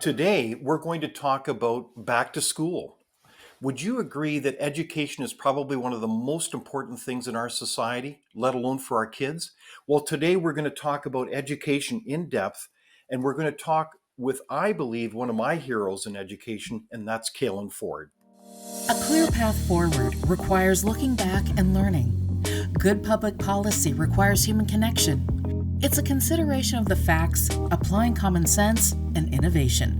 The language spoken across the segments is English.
Today, we're going to talk about back to school. Would you agree that education is probably one of the most important things in our society, let alone for our kids? Well, today we're going to talk about education in depth, and we're going to talk with, I believe, one of my heroes in education, and that's Caylan Ford. A clear path forward requires looking back and learning. Good public policy requires human connection. It's a consideration of the facts, applying common sense, and innovation.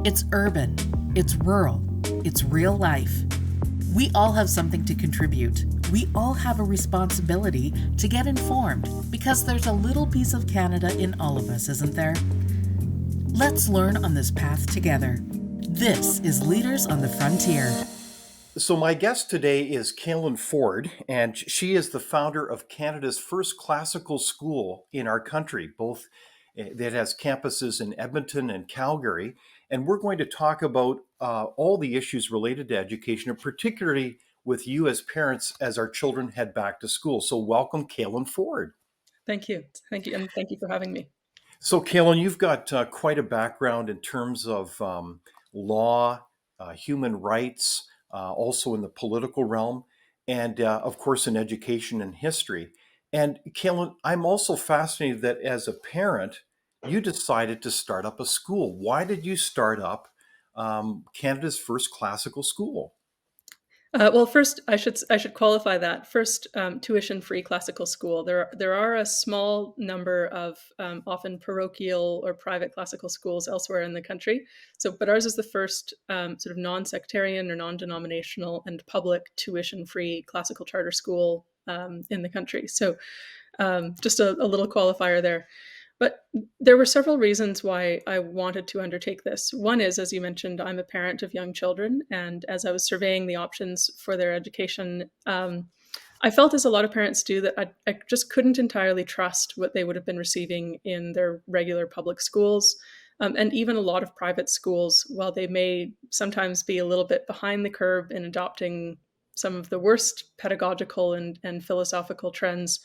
It's urban, it's rural, it's real life. We all have something to contribute. We all have a responsibility to get informed because there's a little piece of Canada in all of us, isn't there? Let's learn on this path together. This is Leaders on the Frontier. So, my guest today is Caylan Ford, and she is the founder of Canada's first classical school in our country, both that has campuses in Edmonton and Calgary. And we're going to talk about all the issues related to education, and particularly with you as parents as our children head back to school. So, welcome, Caylan Ford. Thank you. Thank you. And thank you for having me. So, Caylan, you've got quite a background in terms of law, human rights, also in the political realm, and of course in education and history. And Caylan, I'm also fascinated that as a parent, you decided to start up a school. Why did you start up Canada's first classical school? Well, first, I should qualify that. First, tuition-free classical school. There are a small number of often parochial or private classical schools elsewhere in the country. So, but ours is the first sort of non-sectarian or non-denominational and public tuition-free classical charter school in the country. So, just a little qualifier there. But there were several reasons why I wanted to undertake this. One is, as you mentioned, I'm a parent of young children. And as I was surveying the options for their education, I felt, as a lot of parents do, that I just couldn't entirely trust what they would have been receiving in their regular public schools. And even a lot of private schools, while they may sometimes be a little bit behind the curve in adopting some of the worst pedagogical and philosophical trends,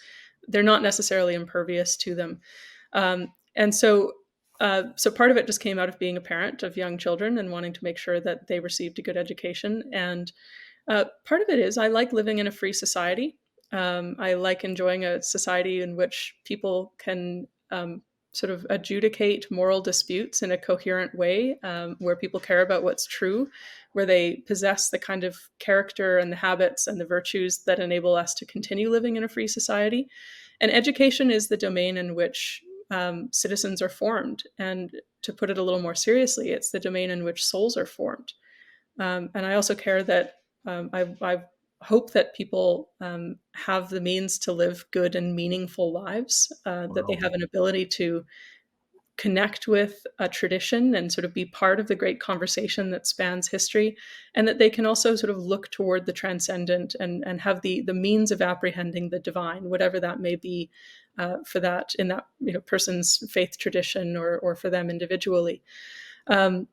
they're not necessarily impervious to them. And so part of it just came out of being a parent of young children and wanting to make sure that they received a good education. And part of it is I like living in a free society. I like enjoying a society in which people can sort of adjudicate moral disputes in a coherent way, where people care about what's true, where they possess the kind of character and the habits and the virtues that enable us to continue living in a free society. And education is the domain in which citizens are formed. And to put it a little more seriously, it's the domain in which souls are formed. And I also care that I hope that people have the means to live good and meaningful lives, that they Wow. have an ability to connect with a tradition and sort of be part of the great conversation that spans history, and that they can also sort of look toward the transcendent and have the means of apprehending the divine, whatever that may be, for that in that person's faith tradition or for them individually. Um,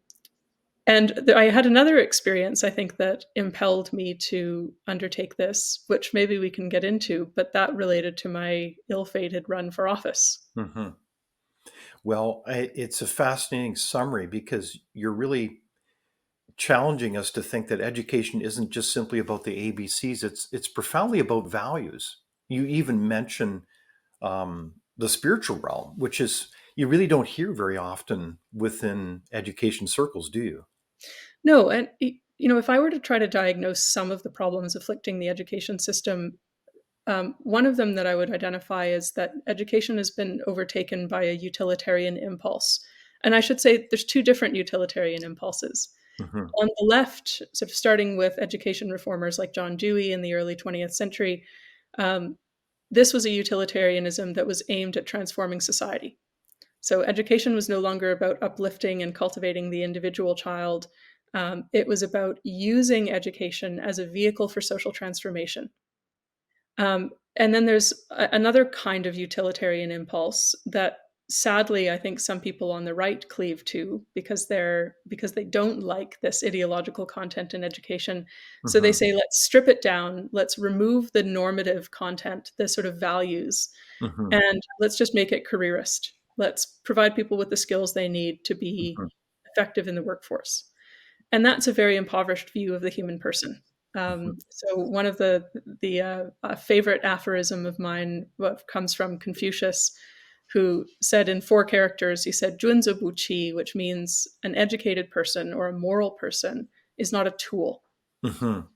I had another experience, I think, that impelled me to undertake this, which maybe we can get into, but that related to my ill-fated run for office. Mhm. Well, it's a fascinating summary because you're really challenging us to think that education isn't just simply about the ABCs. It's profoundly about values. You even mention the spiritual realm, which is you really don't hear very often within education circles, do you? No, and if I were to try to diagnose some of the problems afflicting the education system, one of them that I would identify is that education has been overtaken by a utilitarian impulse. And I should say there's two different utilitarian impulses. Hmm. On the left, sort of starting with education reformers like John Dewey in the early 20th century, um, this was a utilitarianism that was aimed at transforming society. So education was no longer about uplifting and cultivating the individual child. It was about using education as a vehicle for social transformation. And then there's another kind of utilitarian impulse that sadly I think some people on the right cleave to because they don't like this ideological content in education. So they Hmm. say, let's strip it down, let's remove the normative content, the sort of values, Hmm. and let's just make it careerist. Let's provide people with the skills they need to be Hmm. effective in the workforce. And that's a very impoverished view of the human person. Mhm. So one of the favorite aphorism of mine what comes from Confucius, who said in four characters, he said "Junzi bu qi," which means an educated person or a moral person is not a tool. Mhm.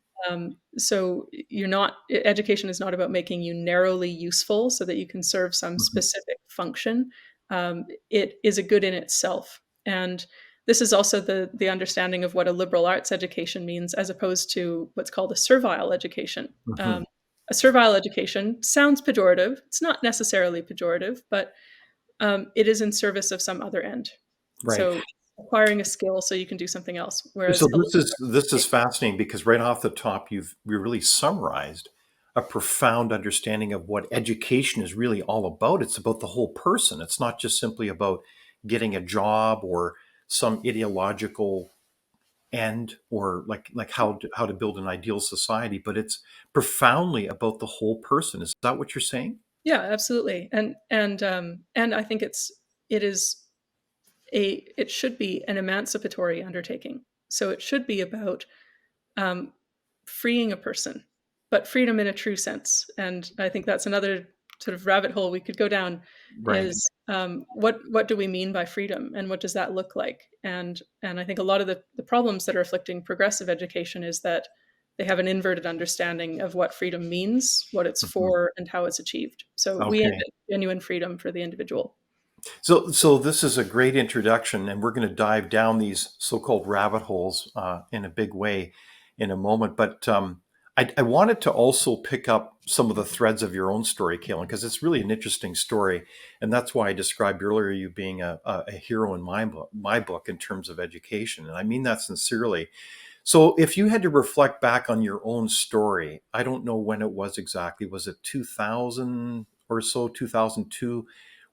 So you're not education is not about making you narrowly useful so that you can serve some Mhm. specific function. It is a good in itself, and this is also the understanding of what a liberal arts education means, as opposed to what's called a servile education. Mhm. A servile education sounds pejorative. It's not necessarily pejorative, but it is in service of some other end. Right. So acquiring a skill so you can do something else. So Whereas a liberal this is arts fascinating because right off the top, you really summarized a profound understanding of what education is really all about. It's about the whole person. It's not just simply about getting a job or some ideological end or like how to build an ideal society, but it's profoundly about the whole person. Is that what you're saying? yeah, absolutely. And I think it is it should be an emancipatory undertaking. So it should be about um, freeing a person, but freedom in a true sense. And I think that's another sort of rabbit hole we could go down Right. is what do we mean by freedom and what does that look like? And I think a lot of the problems that are afflicting progressive education is that they have an inverted understanding of what freedom means, what it's Mhm. for, and how it's achieved. So we aim Okay. at genuine freedom for the individual. So this is a great introduction, and we're going to dive down these so-called rabbit holes in a big way in a moment. But I wanted to also pick up some of the threads of your own story, Caitlin, because it's really an interesting story, and that's why I described earlier you being a hero in my book in terms of education, and I mean that sincerely. So if you had to reflect back on your own story, I don't know when it was exactly. Was it 2000 or so, 2002,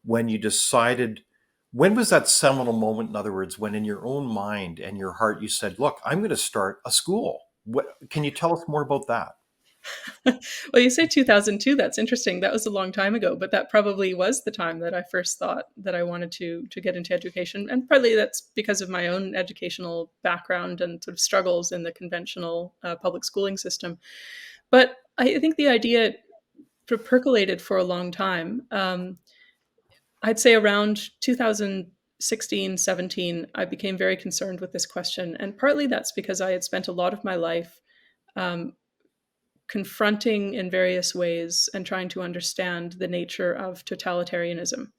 when you decided, when was that seminal moment, in other words, when in your own mind and your heart you said, look, I'm going to start a school? What, can you tell us more about that? Well, you say 2002. That's interesting. That was a long time ago, but that probably was the time that I first thought that I wanted to get into education, and partly that's because of my own educational background and sort of struggles in the conventional public schooling system. But I think the idea sort of percolated for a long time. I'd say around 2016, 17, I became very concerned with this question, and partly that's because I had spent a lot of my life um, confronting in various ways and trying to understand the nature of totalitarianism.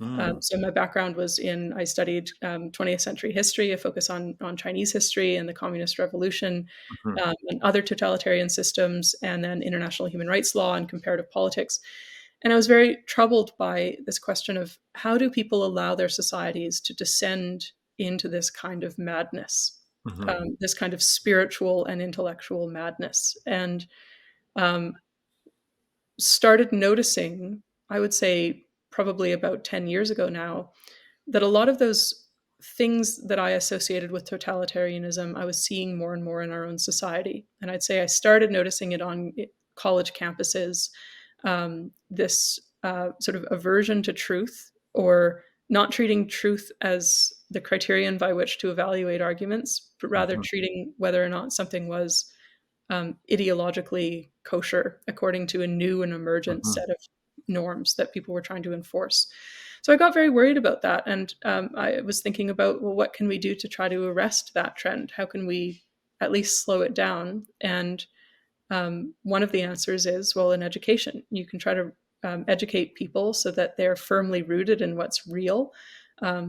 Mm, So my background was I studied 20th century history, a focus on Chinese history and the communist revolution, mhm, and other totalitarian systems, and then international human rights law and comparative politics. And I was very troubled by this question of how do people allow their societies to descend into this kind of madness, mhm, this kind of spiritual and intellectual madness. And um, started noticing, I would say probably about 10 years ago now, that a lot of those things that I associated with totalitarianism, I was seeing more and more in our own society. And I'd say I started noticing it on college campuses, this sort of aversion to truth or not treating truth as the criterion by which to evaluate arguments, but rather mhm, treating whether or not something was ideologically kosher according to a new and emergent mhm, set of norms that people were trying to enforce. So I got very worried about that, and I was thinking about, well, what can we do to try to arrest that trend? How can we at least slow it down? And one of the answers is, well, in education, you can try to educate people so that they're firmly rooted in what's real,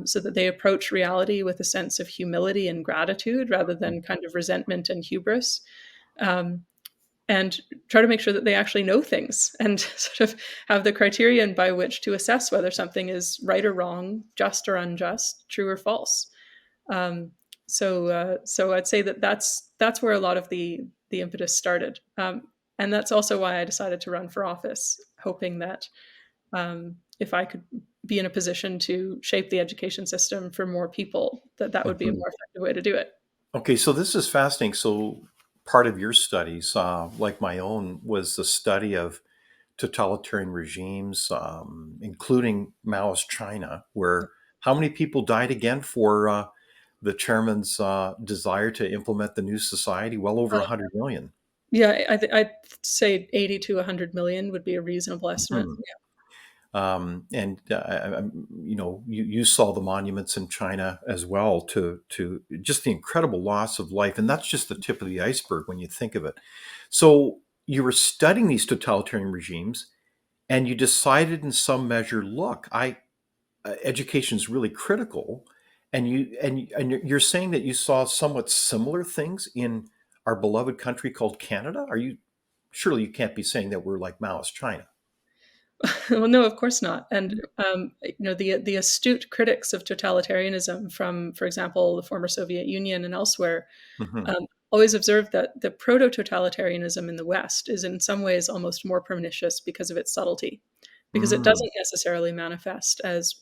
so that they approach reality with a sense of humility and gratitude rather than kind of resentment and hubris. Um, and try to make sure that they actually know things and sort of have the criterion by which to assess whether something is right or wrong, just or unjust, true or false. Um, so I'd say that that's where a lot of the impetus started, and that's also why I decided to run for office, hoping that if I could be in a position to shape the education system for more people, that would be a mhm. more effective way to do it. Okay, so this is fascinating. So part of your studies, like my own, was the study of totalitarian regimes, including Maoist China, where how many people died again for the chairman's desire to implement the new society? Well over Uh, 100 million. yeah, I'd say 80 to 100 million would be a reasonable estimate. Mhm. And you saw the monuments in China as well to just the incredible loss of life, and that's just the tip of the iceberg when you think of it. So you were studying these totalitarian regimes, and you decided in some measure, look, I education is really critical, and you're saying that you saw somewhat similar things in our beloved country called Canada. Are you surely you can't be saying that we're like Maoist China? Well, no, of course not. And the astute critics of totalitarianism from, for example, the former Soviet Union and elsewhere, Hmm. always observed that the proto-totalitarianism in the West is in some ways almost more pernicious because of its subtlety, because it Mm, doesn't necessarily manifest as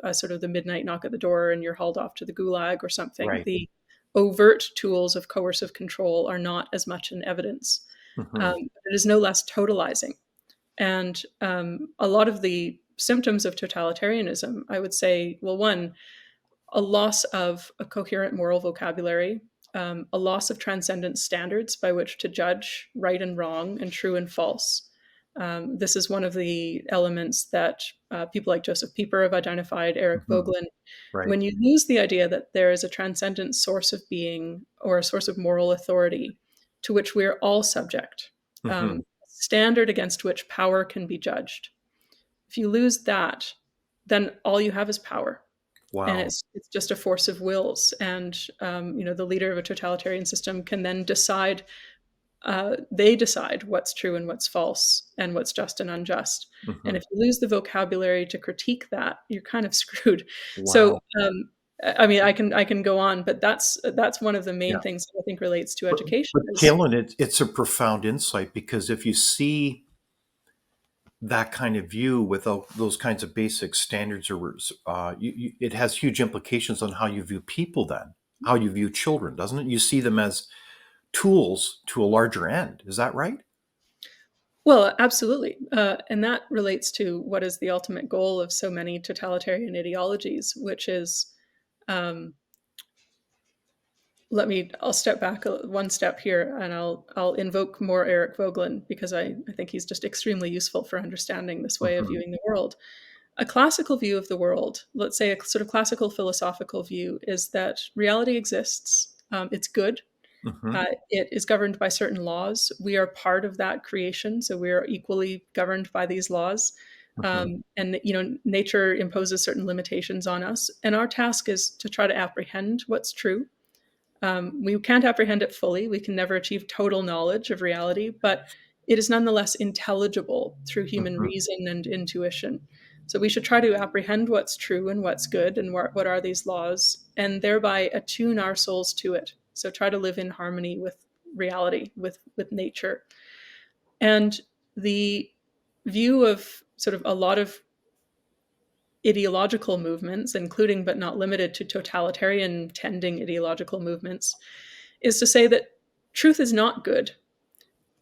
a sort of the midnight knock at the door and you're hauled off to the gulag or something. right. The overt tools of coercive control are not as much in evidence. Hmm. It is no less totalizing. And a lot of the symptoms of totalitarianism, I would say, well, one, a loss of a coherent moral vocabulary, a loss of transcendent standards by which to judge right and wrong and true and false. This is one of the elements that people like Joseph Pieper have identified, Eric Hmm. Voegelin. Right. When you lose the idea that there is a transcendent source of being or a source of moral authority to which we are all subject, Hmm. standard against which power can be judged. If you lose that, then all you have is power, and Wow. it's just a force of wills. And the leader of a totalitarian system can then decide. They decide what's true and what's false, and what's just and unjust. And Hmm. if you lose the vocabulary to critique that, you're kind of screwed. So, Wow. I mean, I can go on, but that's one of the main Yeah. things that I think relates to But, education but is. Caitlin, it's a profound insight because if you see that kind of view without those kinds of basic standards, or it has huge implications on how you view people, then how you view children, doesn't it? You see them as tools to a larger end. Is that right? Well, absolutely. And that relates to what is the ultimate goal of so many totalitarian ideologies, which is um, I'll step back one step here and I'll invoke more Eric Voegelin because I think he's just extremely useful for understanding this way of Hmm. viewing the world. A classical view of the world, let's say a sort of classical philosophical view, is that reality exists. It's good. Hmm. It is governed by certain laws. We are part of that creation, so we are equally governed by these laws. Hmm. And nature imposes certain limitations on us, and our task is to try to apprehend what's true. We can't apprehend it fully. We can never achieve total knowledge of reality, but it is nonetheless intelligible through human Hmm. reason and intuition. So we should try to apprehend what's true and what's good and what are these laws, and thereby attune our souls to it. So try to live in harmony with reality, with nature. And the view of sort of a lot of ideological movements, including but not limited to totalitarian tending ideological movements, is to say that truth is not good.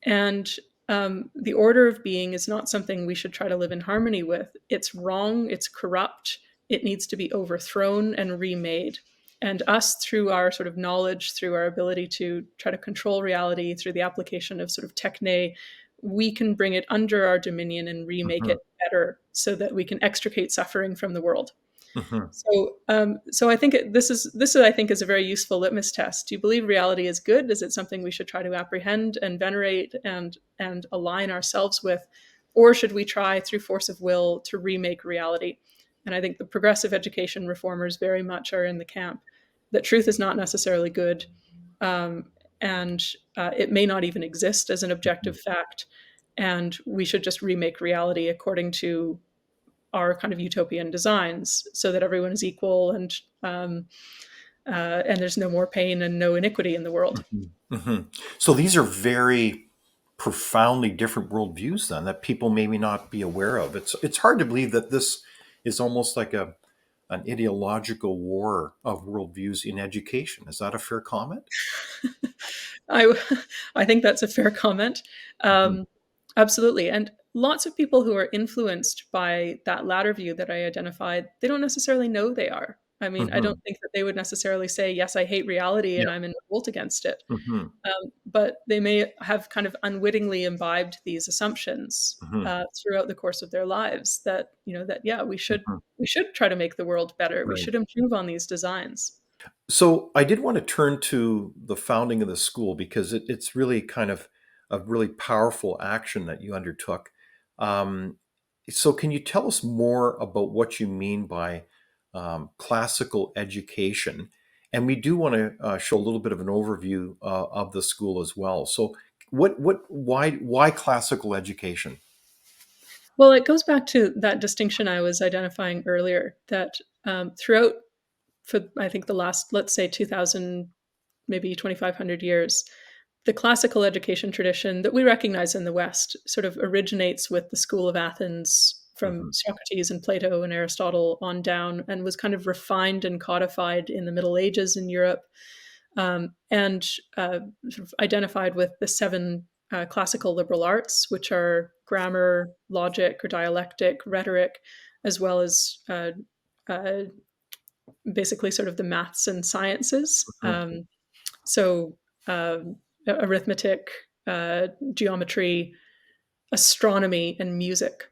And the order of being is not something we should try to live in harmony with. It's wrong, it's corrupt, it needs to be overthrown and remade. And us, through our sort of knowledge, through our ability to try to control reality, through the application of sort of techne, we can bring it under our dominion and remake Hmm. it better so that we can extricate suffering from the world. Hmm. So I think this I think is a very useful litmus test. Do you believe reality is good? Is it something we should try to apprehend and venerate and align ourselves with, or should we try through force of will to remake reality? And I think the progressive education reformers very much are in the camp that truth is not necessarily good, um, and it may not even exist as an objective fact, and we should just remake reality according to our kind of utopian designs so that everyone is equal and there's no more pain and no iniquity in the world. Hmm. Hmm. So these are very profoundly different worldviews then that people maybe not be aware of. It's hard to believe that this is almost like a an ideological war of worldviews in education. Is that a fair comment? I I think that's a fair comment. Mhm. Um, Absolutely, and lots of people who are influenced by that latter view that I identified, they don't necessarily know they are. I mean, I don't Hmm. think that they would necessarily say, yes, I hate reality Yeah. and I'm in revolt against it. Hmm. But they may have kind of unwittingly imbibed these assumptions Hmm. throughout the course of their lives that, that, yeah, Hmm. we should try to make the world better. We Right. should improve on these designs. So I did want to turn to the founding of the school because it's really kind of a really powerful action that you undertook. Um, so can you tell us more about what you mean by classical education? And we do want to show a little bit of an overview of the school as well. So why classical education? Well, it goes back to that distinction I was identifying earlier that throughout, for I think the last, let's say, 2000, maybe 2,500 years, the classical education tradition that we recognize in the West sort of originates with the school of Athens from Hmm. Socrates and Plato and Aristotle on down, and was kind of refined and codified in the Middle Ages in Europe, and sort of identified with the seven classical liberal arts, which are grammar, logic or dialectic, rhetoric, as well as uh, basically sort of the maths and sciences. Hmm. So um, arithmetic, geometry, astronomy, and music.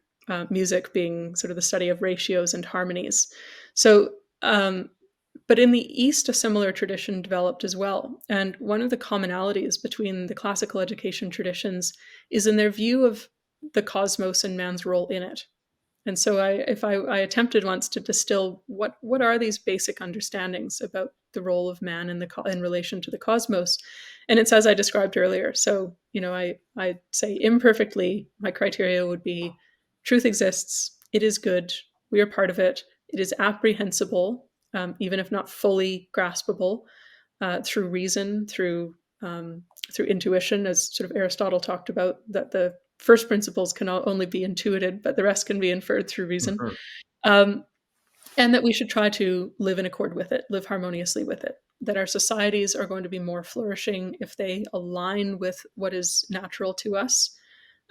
Music being sort of the study of ratios and harmonies. So, but in the East, a similar tradition developed as well. And one of the commonalities between the classical education traditions is in their view of the cosmos and man's role in it. And so I attempted once to distill what are these basic understandings about the role of man in in relation to the cosmos, and it's as I described earlier. So I say imperfectly, my criteria would be: truth exists, it is good, we are part of it, it is apprehensible, even if not fully graspable, through reason, through intuition, as sort of Aristotle talked about, that the first principles can only be intuited, but the rest can be inferred through reason. Hmm. Um, and that we should try to live in accord with it, live harmoniously with it. That our societies are going to be more flourishing if they align with what is natural to us,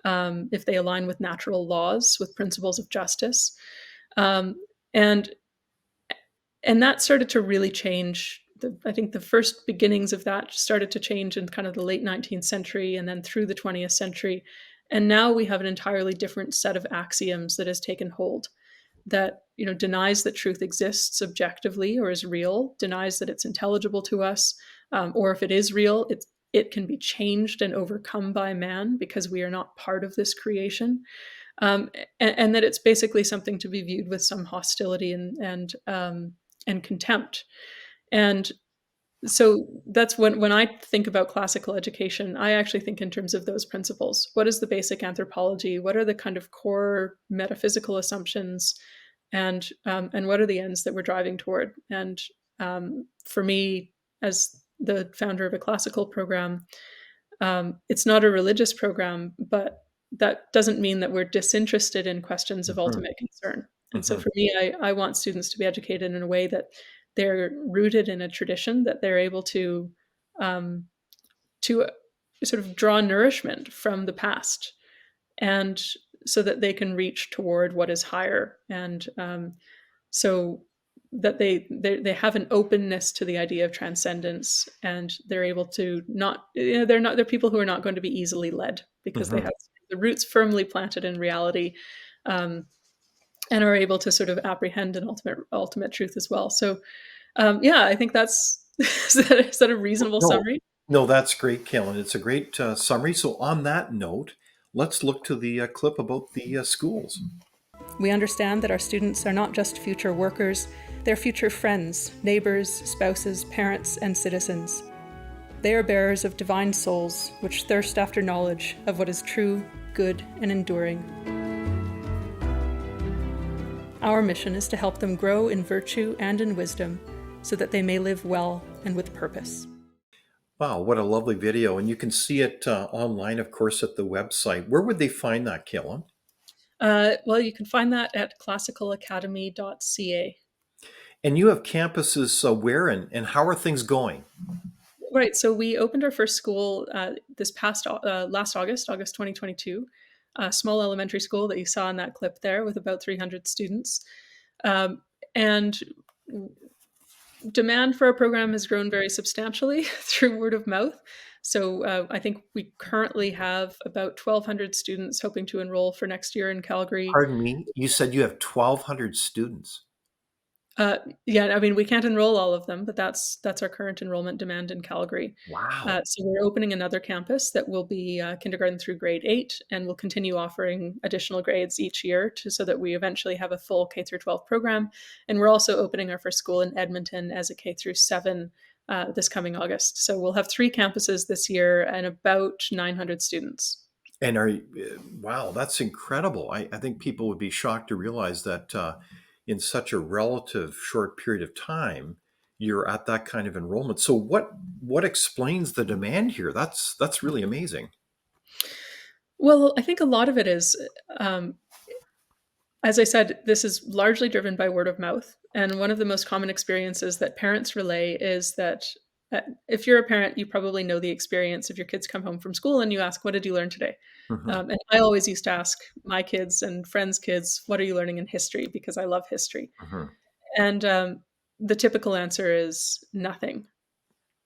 if they align with natural laws, with principles of justice. Um, and and that started to really change. I think the first beginnings of that started to change in kind of the late 19th century and then through the 20th century. And now we have an entirely different set of axioms that has taken hold, that denies that truth exists objectively or is real, denies that it's intelligible to us, or if it is real, it can be changed and overcome by man because we are not part of this creation, and that it's basically something to be viewed with some hostility and contempt. And so that's when I think about classical education, I actually think in terms of those principles. What is the basic anthropology? What are the kind of core metaphysical assumptions, and what are the ends that we're driving toward? And for me, as the founder of a classical program, it's not a religious program, but that doesn't mean that we're disinterested in questions of Hmm. ultimate concern. And so Hmm. for me, I want students to be educated in a way that they're rooted in a tradition, that they're able um, to sort of draw nourishment from the past, and so that they can reach toward what is higher, and so that they have an openness to the idea of transcendence, and they're able to not they're people who are not going to be easily led because they Hmm. have the roots firmly planted in reality, um, and are able to sort of apprehend an ultimate truth as well. So yeah, I think that's is that a reasonable No, summary? no, that's great, Caitlin. It's a great summary. So, on that note, let's look to the clip about the schools. We understand that our students are not just future workers, they're future friends, neighbors, spouses, parents, and citizens. They are bearers of divine souls which thirst after knowledge of what is true, good, and enduring. Our mission is to help them grow in virtue and in wisdom so that they may live well and with purpose. Wow, what a lovely video. And you can see it online, of course, at the website. Where would they find that, Caitlin? Well, you can find that at classicalacademy.ca. And you have campuses where and how are things going? Right. So we opened our first school this past last August, August 2022, a small elementary school that you saw in that clip there with about 300 students. And Demand for our program has grown very substantially through word of mouth. So I think we currently have about 1,200 students hoping to enroll for next year in Calgary. Pardon me, you said you have 1,200 students. Uh, yeah, I mean, we can't enroll all of them, but that's our current enrollment demand in Calgary. Wow. So we're opening another campus that will be kindergarten through grade 8, and we'll continue offering additional grades each year so that we eventually have a full K through 12 program. And we're also opening our first school in Edmonton as a K through 7 this coming August. So we'll have 3 campuses this year and about 900 students. And wow, that's incredible. I think people would be shocked to realize that in such a relative short period of time, you're at that kind of enrollment. So what explains the demand here? That's really amazing. Well, I think a lot of it is, um, as I said, this is largely driven by word of mouth. And one of the most common experiences that parents relay is that if you're a parent, you probably know the experience if your kids come home from school and you ask, "What did you learn today?" Hmm. And I always used to ask my kids and friends' kids, "What are you learning in history?" Because I love history. Hmm. And the typical answer is nothing,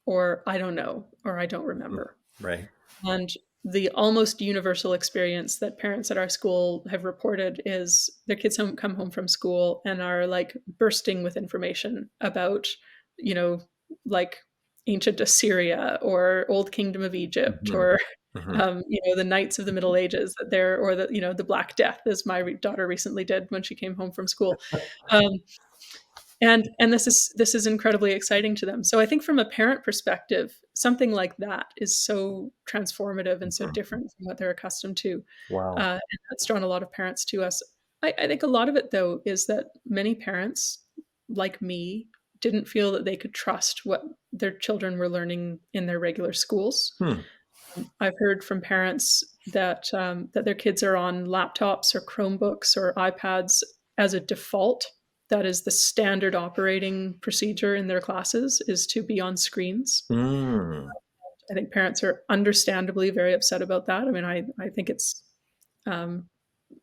or I don't know, or I don't remember. Right. And the almost universal experience that parents at our school have reported is their kids come home from school and are like bursting with information about, you know, like ancient Assyria or Old Kingdom of Egypt Hmm. or, Hmm. the Knights of the Middle Ages that they're, or the Black Death, as my daughter recently did when she came home from school. Um, and this is incredibly exciting to them. So I think from a parent perspective, something like that is so transformative and so Hmm. different from what they're accustomed to. Wow. And that's drawn a lot of parents to us. I think a lot of it, though, is that many parents, like me, didn't feel that they could trust what their children were learning in their regular schools. Hmm. I've heard from parents that their kids are on laptops or Chromebooks or iPads as a default. That is the standard operating procedure in their classes, is to be on screens. Mm. I think parents are understandably very upset about that. I mean, I think it's um,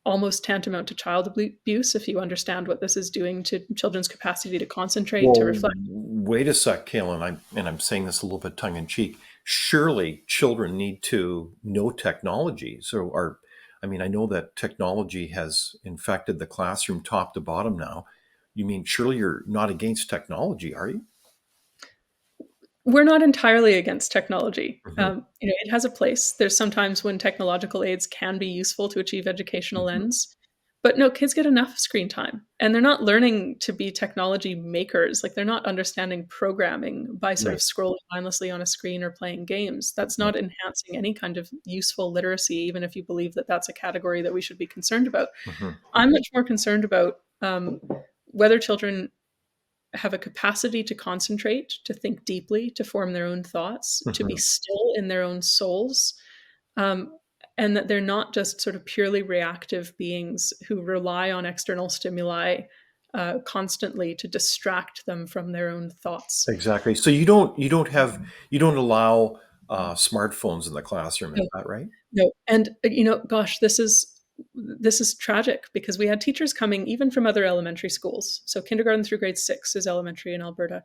almost tantamount to child abuse if you understand what this is doing to children's capacity to concentrate, to Well, reflect. wait a sec, Caitlin. I'm saying this a little bit tongue in cheek. Surely children need to know technology. I mean, I know that technology has infected the classroom top to bottom now. You mean surely you're not against technology, are you? We're not entirely against technology. Hmm. It has a place. There's sometimes when technological aids can be useful to achieve educational Hmm. ends. But no, kids get enough screen time. And they're not learning to be technology makers. Like they're not understanding programming by sort of Right. scrolling mindlessly on a screen or playing games. That's not enhancing any kind of useful literacy, even if you believe that that's a category that we should be concerned about. Hmm. I'm much more concerned about whether children have a capacity to concentrate, to think deeply, to form their own thoughts, to be Hmm. still in their own souls, um, and that they're not just sort of purely reactive beings who rely on external stimuli constantly to distract them from their own thoughts. Exactly. So you don't allow smartphones in the classroom, is No, that right? no, and gosh, this is tragic because we had teachers coming even from other elementary schools. So kindergarten through grade 6 is elementary in Alberta.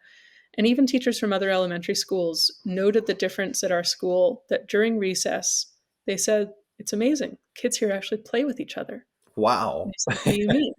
And even teachers from other elementary schools noted the difference at our school that during recess, they said, "It's amazing. Kids here actually play with each other." And Wow. I said, "What do you mean?"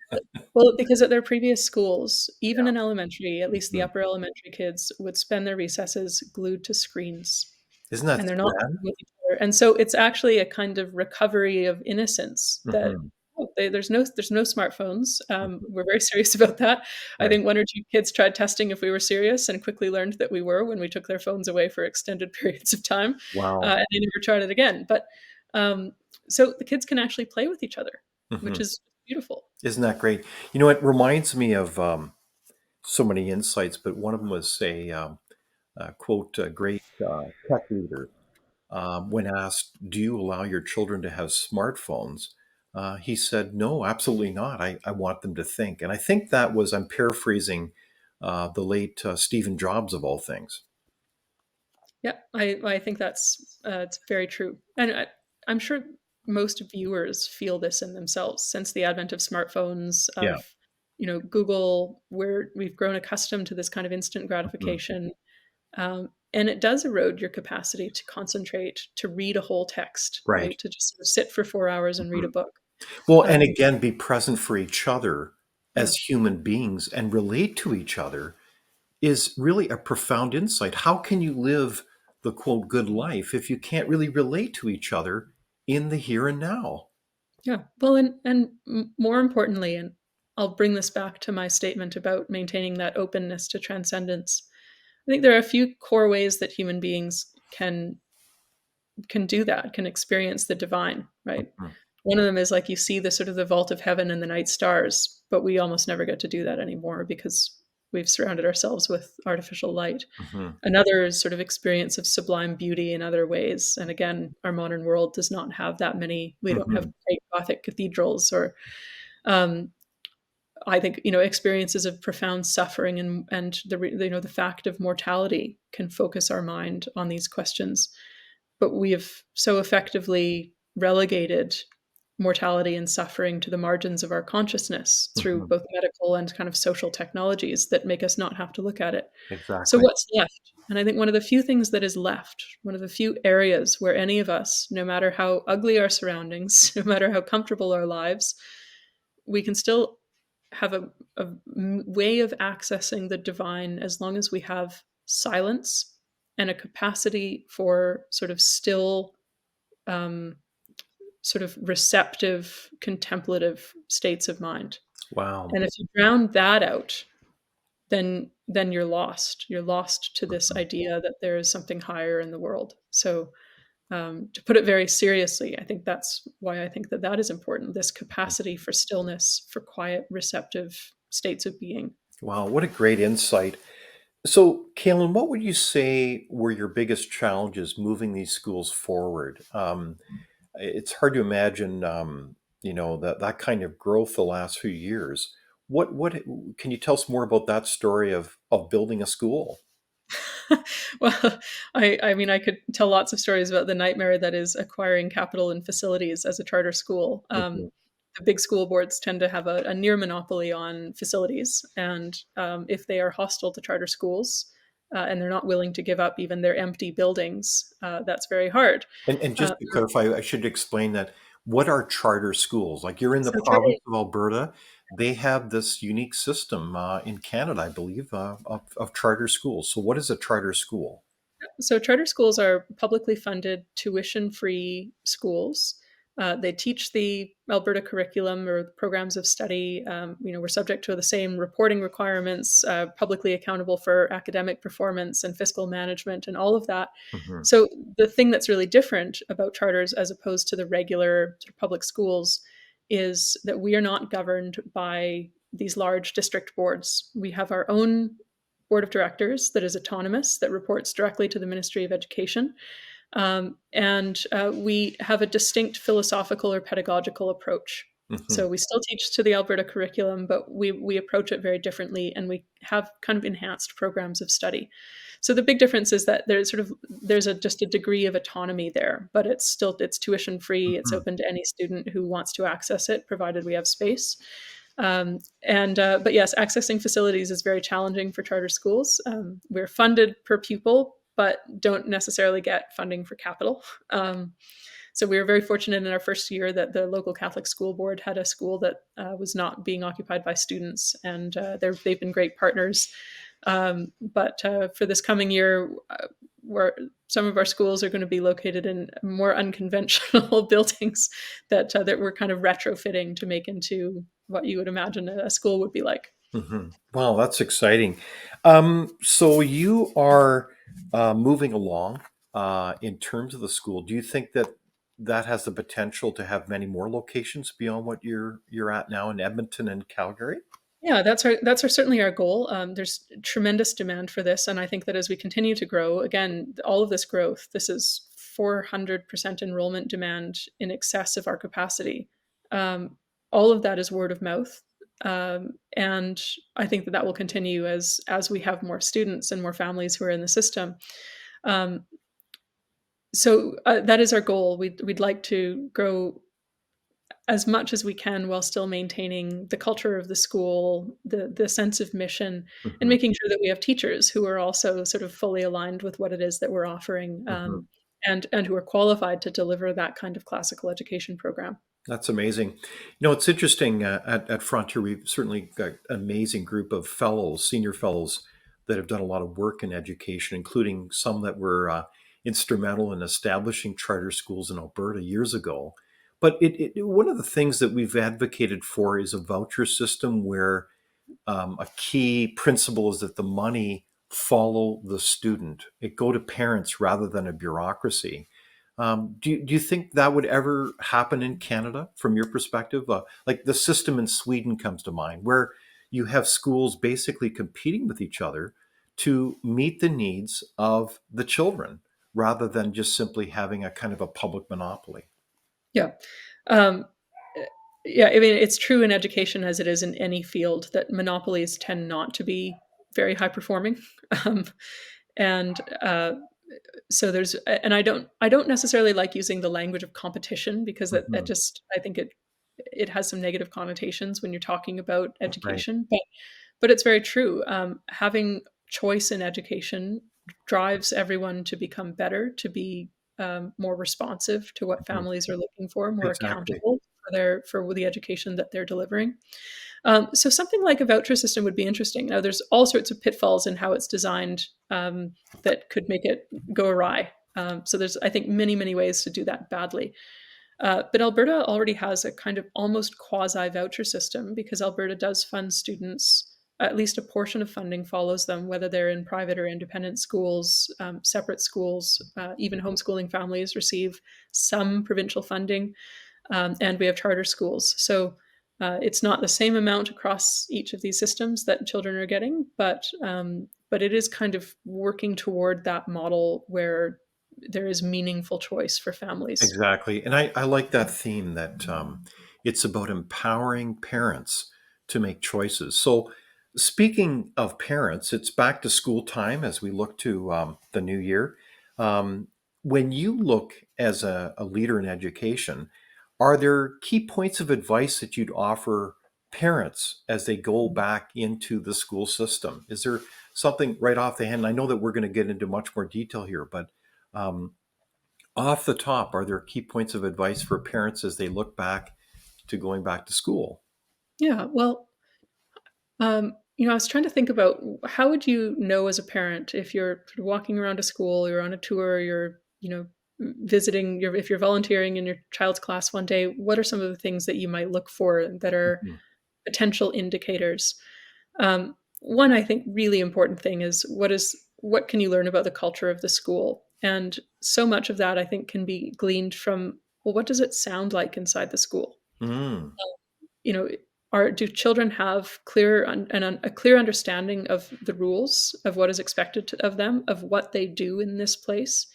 Well, because at their previous schools, even Yeah. in elementary, at least the Mhm. upper elementary kids would spend their recesses glued to screens Isn't that and they're not sad? with each other. And so it's actually a kind of recovery of innocence that Hmm. there's no smartphones. We're very serious about that. I Right. think one or two kids tried testing if we were serious and quickly learned that we were when we took their phones away for extended periods of time, Wow. and they never tried it again. But um, so the kids can actually play with each other, which Hmm. is beautiful. Isn't that great? You know, it reminds me of so many insights, but one of them was a quote, a great tech leader. When asked, "Do you allow your children to have smartphones?" He said, "No, absolutely not. I want them to think." And I think that was, I'm paraphrasing the late Stephen Jobs of all things. Yeah, I think that's it's very true, and I'm sure most viewers feel this in themselves since the advent of smartphones, Yeah. Google, where we've grown accustomed to this kind of instant Mhm. gratification. And it does erode your capacity to concentrate, to read a whole text, Right. right? To just sort of sit for 4 hours and read a Mhm. book. Well, and Um, again, be present for each other yeah. as human beings and relate to each other is really a profound insight. How can you live the quote good life if you can't really relate to each other in the here and now? Yeah. Well, and more importantly, and I'll bring this back to my statement about maintaining that openness to transcendence. I think there are a few core ways that human beings can do that, can experience the divine, right? Mhm. One of them is like you see the sort of the vault of heaven and the night stars, but we almost never get to do that anymore because we've surrounded ourselves with artificial light. Mhm. Another is sort of experience of sublime beauty in other ways. And again, our modern world does not have that many. We don't have Mhm. great Gothic cathedrals or um, I think experiences of profound suffering and the fact of mortality can focus our mind on these questions, but we have so effectively relegated mortality and suffering to the margins of our consciousness through Mhm. both medical and kind of social technologies that make us not have to look at it. So Exactly. what's left? And I think one of the few things that is left, one of the few areas where any of us, no matter how ugly our surroundings, no matter how comfortable our lives, we can still have a way of accessing the divine as long as we have silence and a capacity for sort of still, um, sort of receptive, contemplative states of mind. Wow. And if you drown that out, then you're lost. You're lost to this Mhm. idea that there is something higher in the world. So to put it very seriously, I think that's why I think that that is important. This capacity for stillness, for quiet, receptive states of being. Wow, what a great insight. So, Caylan, what would you say were your biggest challenges moving these schools forward? It's hard to imagine, that kind of growth the last few years. What can you tell us more about that story of building a school? Well, I mean, I could tell lots of stories about the nightmare that is acquiring capital and facilities as a charter school. Mhm. The big school boards tend to have a near monopoly on facilities, and if they are hostile to charter schools and they're not willing to give up even their empty buildings, that's very hard. And Uh, just to clarify, I should explain that what are charter schools? Like you're in the so charter province of Alberta, they have this unique system in Canada, I believe, of charter schools. So, what is a charter school? So charter schools are publicly funded, tuition-free schools. They teach the Alberta curriculum or programs of study. We're subject to the same reporting requirements, publicly accountable for academic performance and fiscal management and all of that. Mhm. So the thing that's really different about charters as opposed to the regular sort of public schools is that we are not governed by these large district boards. We have our own board of directors that is autonomous, that reports directly to the Ministry of Education. And we have a distinct philosophical or pedagogical approach. Mhm. So we still teach to the Alberta curriculum, but we approach it very differently, and we have kind of enhanced programs of study. So the big difference is that there's just a degree of autonomy there, but it's tuition free. It's Mhm. open to any student who wants to access it, provided we have space. And but yes, accessing facilities is very challenging for charter schools. We're funded per pupil, but don't necessarily get funding for capital. So we were very fortunate in our first year that the local Catholic school board had a school that was not being occupied by students, and they've been great partners. But for this coming year, where some of our schools are going to be located in more unconventional buildings that we're kind of retrofitting to make into what you would imagine a school would be like. Mhm. Wow, that's exciting. So you are moving along in terms of the school. Do you think that that has the potential to have many more locations beyond what you're at now in Edmonton and Calgary? Yeah, that's our certainly our goal. There's tremendous demand for this, and I think that as we continue to grow, again, all of this growth, this is 400% enrollment demand in excess of our capacity. Um, all of that is word of mouth, and I think that that will continue as we have more students and more families who are in the system. Um, so that is our goal. We'd like to grow as much as we can while still maintaining the culture of the school, the sense of mission, and Hmm. making sure that we have teachers who are also sort of fully aligned with what it is that we're offering, Hmm. and who are qualified to deliver that kind of classical education program. That's amazing. It's interesting at Frontier, we've certainly got an amazing group of fellows, senior fellows, that have done a lot of work in education, including some that were instrumental in establishing charter schools in Alberta years ago. But one of the things that we've advocated for is a voucher system where a key principle is that the money follow the student. It go to parents rather than a bureaucracy. Do you think that would ever happen in Canada from your perspective? Like the system in Sweden comes to mind, where you have schools basically competing with each other to meet the needs of the children rather than just simply having a kind of a public monopoly. Yeah. Um, yeah, I mean, it's true in education as it is in any field that monopolies tend not to be very high performing. Um, and so there's, and I don't necessarily like using the language of competition because that Hmm. just, I think it has some negative connotations when you're talking about Right. education, but it's very true. Having choice in education drives everyone to become better, to be more responsive to what Mhm. families are looking for, more Exactly. accountable for the education that they're delivering. So something like a voucher system would be interesting. Now, there's all sorts of pitfalls in how it's designed that could make it go awry. So there's, I think, many ways to do that badly. But Alberta already has a kind of almost quasi voucher system because Alberta does fund students. At least a portion of funding follows them, whether they're in private or independent schools, separate schools, even homeschooling families receive some provincial funding, and we have charter schools. So it's not the same amount across each of these systems that children are getting, but it is kind of working toward that model where there is meaningful choice for families. Exactly. And I like that theme that it's about empowering parents to make choices. So, speaking of parents, it's back to school time as we look to the new year. Um, when you look as a leader in education, are there key points of advice that you'd offer parents as they go back into the school system? Is there something right off the hand? I know that we're going to get into much more detail here, but um, off the top, are there key points of advice for parents as they look back to going back to school? Yeah, well, I was trying to think about how would you know as a parent if you're sort of walking around a school, you're on a tour, you're, visiting, if you're volunteering in your child's class one day, what are some of the things that you might look for that are Mhm. potential indicators? One, I think, really important thing is what can you learn about the culture of the school? And so much of that I think can be gleaned from, well, what does it sound like inside the school? Mm. You know, are do children have clear a clear understanding of the rules of what is expected of them, of what they do in this place?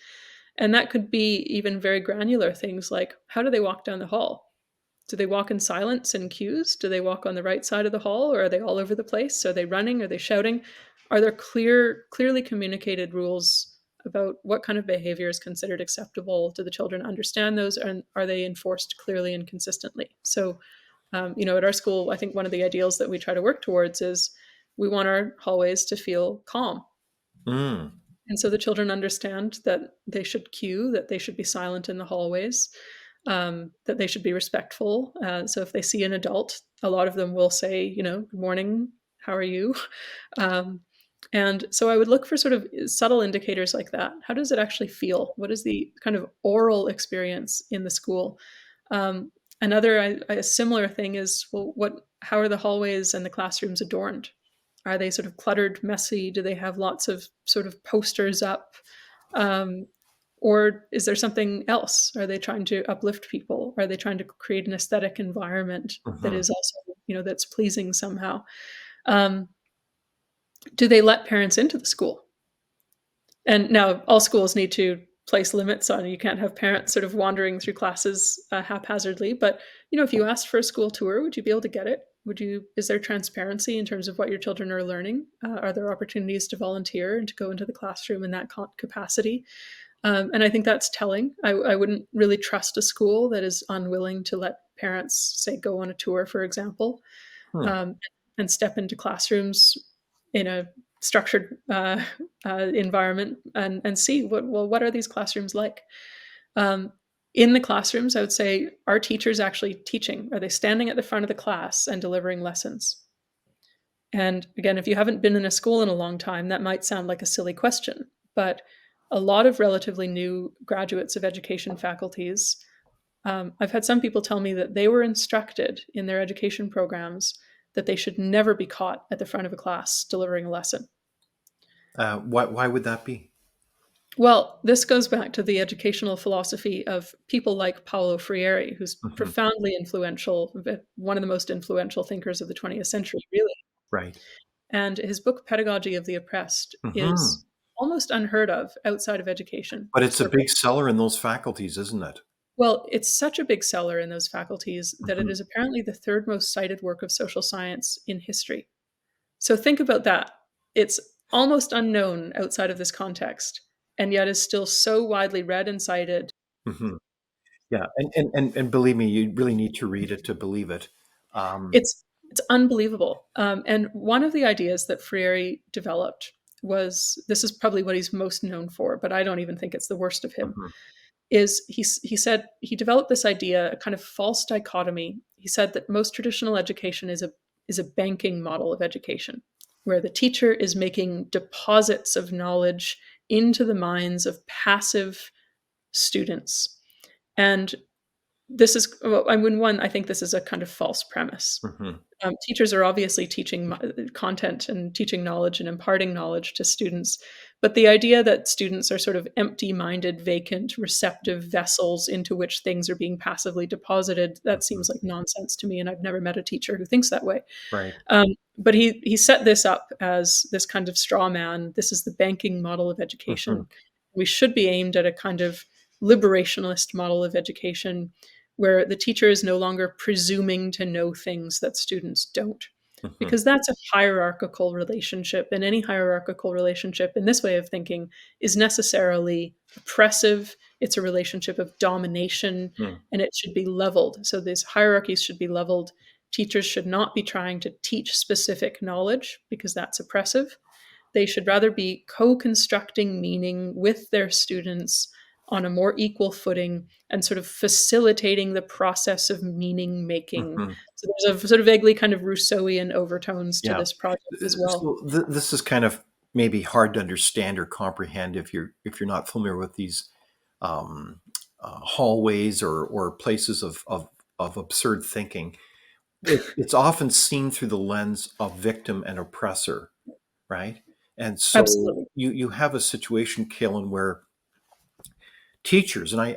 And that could be even very granular things like how do they walk down the hall? Do they walk in silence in queues? Do they walk on the right side of the hall, or are they all over the place? Are they running? Are they shouting? Are there clearly communicated rules about what kind of behavior is considered acceptable? Do the children understand those, and are they enforced clearly and consistently? So, at our school, I think one of the ideals that we try to work towards is we want our hallways to feel calm. Mm. And so the children understand that they should queue, that they should be silent in the hallways, that they should be respectful. So if they see an adult, a lot of them will say, good morning, how are you? Um, and so I would look for sort of subtle indicators like that. How does it actually feel? What is the kind of oral experience in the school? Um, a similar thing is, well, how are the hallways and the classrooms adorned? Are they sort of cluttered, messy? Do they have lots of sort of posters up? Um, or is there something else? Are they trying to uplift people? Are they trying to create an aesthetic environment that Mhm. is also, that's pleasing somehow? Um, do they let parents into the school? And now all schools need to place limits on you can't have parents sort of wandering through classes haphazardly. But if you asked for a school tour, would you be able to get it? Would you? Is there transparency in terms of what your children are learning? Are there opportunities to volunteer and to go into the classroom in that capacity? And I think that's telling. I wouldn't really trust a school that is unwilling to let parents, say, go on a tour, for example, Hmm. um, and step into classrooms in a structured environment and see what are these classrooms like. Um, in the classrooms, I would say, are teachers actually teaching? Are they standing at the front of the class and delivering lessons? And again, if you haven't been in a school in a long time, that might sound like a silly question, but a lot of relatively new graduates of education faculties, I've had some people tell me that they were instructed in their education programs that they should never be caught at the front of a class delivering a lesson. Why would that be? Well, this goes back to the educational philosophy of people like Paulo Freire, who's Hmm. profoundly influential, one of the most influential thinkers of the 20th century, really. Right. And his book, Pedagogy of the Oppressed, Hmm. is almost unheard of outside of education But it's a circles. big seller in those faculties, isn't it? Well, it's such a big seller in those faculties that it Hmm. is apparently the third most cited work of social science in history. So think about that. It's almost unknown outside of this context, and yet is still so widely read and cited. Hmm. Yeah, and believe me, you really need to read it to believe it. Um, It's unbelievable. And one of the ideas that Freire developed was, this is probably what he's most known for, but I don't even think it's the worst of him. mhm, Is he said he developed this idea, a kind of false dichotomy. He said that most traditional education is a banking model of education, where the teacher is making deposits of knowledge into the minds of passive students. And this is, well, I mean, one, I think this is a kind of false premise. mhm, Teachers are obviously teaching content and teaching knowledge and imparting knowledge to students. But the idea that students are sort of empty minded, vacant, receptive vessels into which things are being passively deposited, that mhm. seems like nonsense to me. And I've never met a teacher who thinks that way. Right. But he set this up as this kind of straw man. This is the banking model of Mhm, education. We should be aimed at a kind of liberationist model of education where the teacher is no longer presuming to know things that students don't. mhm, Because that's a hierarchical relationship. And any hierarchical relationship in this way of thinking is necessarily oppressive. It's a relationship of domination mm, and it should be leveled. So these hierarchies should be leveled. Teachers should not be trying to teach specific knowledge because that's oppressive. They should rather be co constructing meaning with their students on a more equal footing and sort of facilitating the process of meaning making. mhm. So there's a sort of vaguely kind of Rousseauian overtones to Yeah. this project as well. So this is kind of maybe hard to understand or comprehend if you're not familiar with these um, hallways or places of absurd thinking. It's often seen through the lens of victim and oppressor, right? And so Absolutely. you have a situation, Caylan, where teachers, and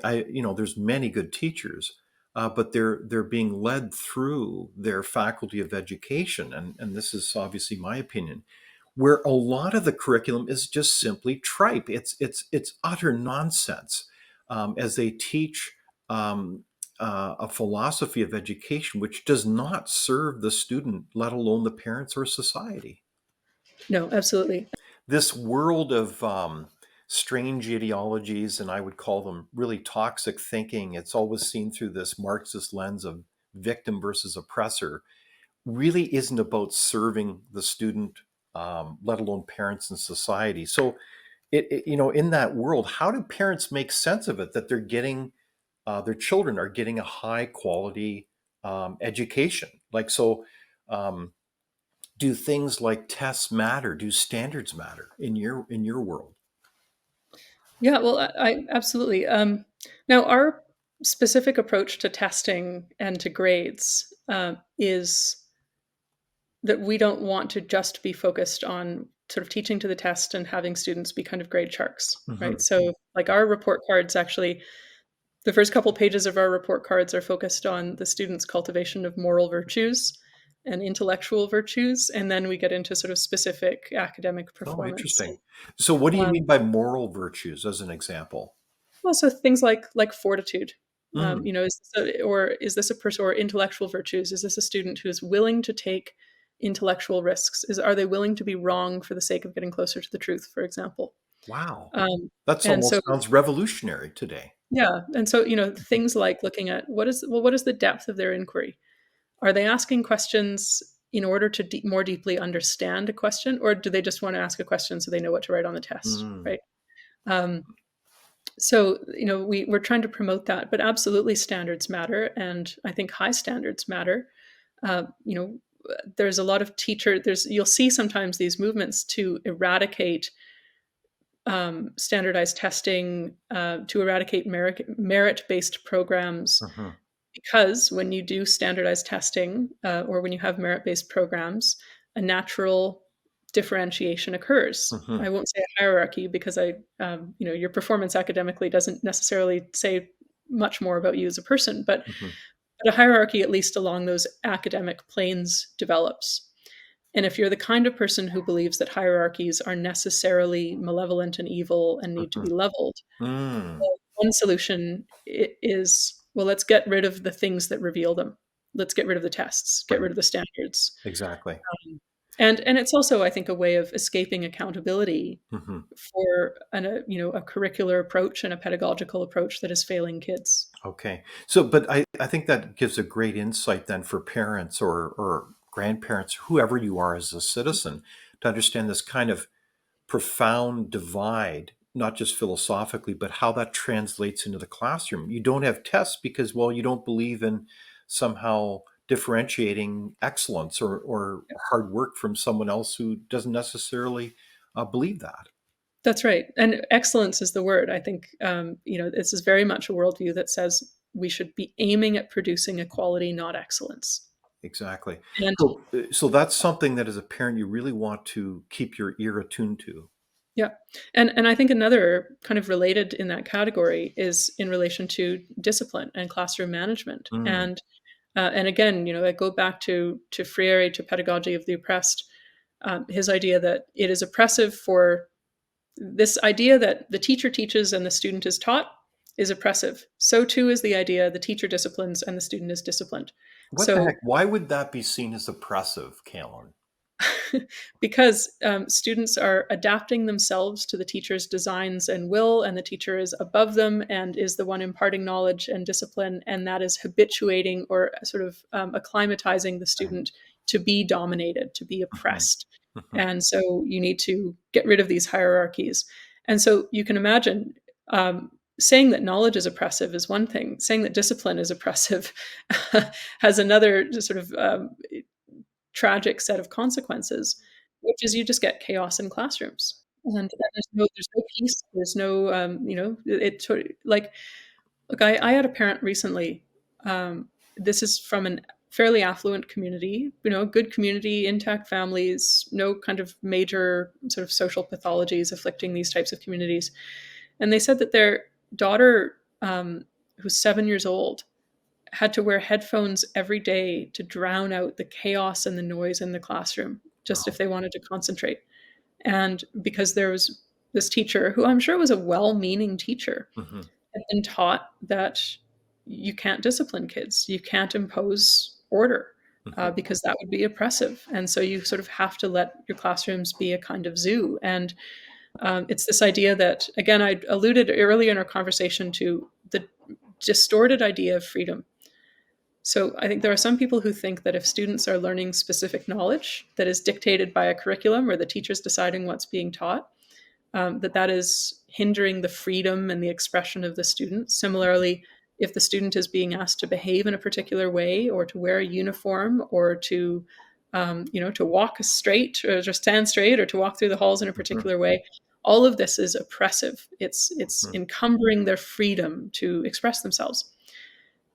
there's many good teachers, but they're being led through their faculty of education, and this is obviously my opinion, where a lot of the curriculum is just simply tripe. It's utter nonsense, as they teach um, a philosophy of education which does not serve the student, let alone the parents or society. No, absolutely. This world of strange ideologies, and I would call them really toxic thinking, it's always seen through this Marxist lens of victim versus oppressor, really isn't about serving the student, let alone parents and society. So, in that world, how do parents make sense of it that they're getting their children are getting a high quality education? Like so. Do things like tests matter? Do standards matter in your world? Yeah, well, I absolutely. Now, our specific approach to testing and to grades is that we don't want to just be focused on sort of teaching to the test and having students be kind of grade sharks, right? Hmm. So, like our report cards, actually, the first couple pages of our report cards are focused on the students' cultivation of moral virtues and intellectual virtues, and then we get into sort of specific academic Oh, performance. interesting. So, what do you Um, mean by moral virtues, as an example? well, so things like fortitude. Mm, Is this a person, or intellectual virtues? Is this a student who is willing to take intellectual risks? Are they willing to be wrong for the sake of getting closer to the truth, for example? wow, Um, that's and so almost sounds revolutionary today. Yeah, and so, things like looking at what is the depth of their inquiry? Are they asking questions in order to more deeply understand a question, or do they just want to ask a question so they know what to write on the test, Mm, right? Um, so, we're trying to promote that, but absolutely standards matter, and I think high standards matter. Uh, you know, there's a lot of you'll see sometimes these movements to eradicate standardized testing, to eradicate merit-based programs, mhm, because when you do standardized testing, or when you have merit-based programs, a natural differentiation occurs. mhm, I won't say a hierarchy because your performance academically doesn't necessarily say much more about you as a person, mhm. but a hierarchy, at least along those academic planes, develops. And if you're the kind of person who believes that hierarchies are necessarily malevolent and evil and need to be Mhm. leveled, Mm, well, one solution is, well, let's get rid of the things that reveal them. Let's get rid of the tests, get right. rid of the standards. Exactly. And it's also, I think, a way of escaping accountability Mhm. for a curricular approach and a pedagogical approach that is failing kids. Okay. So, but I think that gives a great insight then for parents or grandparents, whoever you are as a citizen, to understand this kind of profound divide, not just philosophically, but how that translates into the classroom. You don't have tests because, well, you don't believe in somehow differentiating excellence or hard work from someone else who doesn't necessarily believe that. That's right. And excellence is the word. I think, this is very much a worldview that says we should be aiming at producing equality, not excellence. Exactly. And So that's something that as a parent you really want to keep your ear attuned to. yeah, and I think another kind of related in that category is in relation to discipline and classroom management. Mm, And again, I go back to Freire, to pedagogy of the oppressed. His idea that it is oppressive for this idea that the teacher teaches and the student is taught is oppressive. So too is the idea the teacher disciplines and the student is disciplined. what the heck? So Why would that be seen as oppressive, Caitlin? because students are adapting themselves to the teacher's designs and will, and the teacher is above them and is the one imparting knowledge and discipline, and that is habituating or sort of acclimatizing the Right. student to be dominated, to be Mhm, oppressed. mhm, And so you need to get rid of these hierarchies. And so you can imagine, saying that knowledge is oppressive is one thing, saying that discipline is oppressive has another sort of tragic set of consequences, which is you just get chaos in classrooms. And there's no peace. There's no, it sort of like, look, I had a parent recently. This is from an fairly affluent community, good community, intact families, no kind of major sort of social pathologies afflicting these types of communities. And they said that their daughter, who's 7 years old, had to wear headphones every day to drown out the chaos and the noise in the classroom, just if wow, they wanted to concentrate. And because there was this teacher, who I'm sure was a well meaning teacher, mhm, had been taught that you can't discipline kids, you can't impose order. mhm, Because that would be oppressive. And so you sort of have to let your classrooms be a kind of zoo. And it's this idea that, again, I alluded earlier in our conversation to the distorted idea of freedom. So I think there are some people who think that if students are learning specific knowledge that is dictated by a curriculum or the teacher's deciding what's being taught, that is hindering the freedom and the expression of the student. Similarly, if the student is being asked to behave in a particular way, or to wear a uniform, or to walk straight, or just stand straight, or to walk through the halls in a mhm, particular way, all of this is oppressive. It's mhm, encumbering their freedom to express themselves.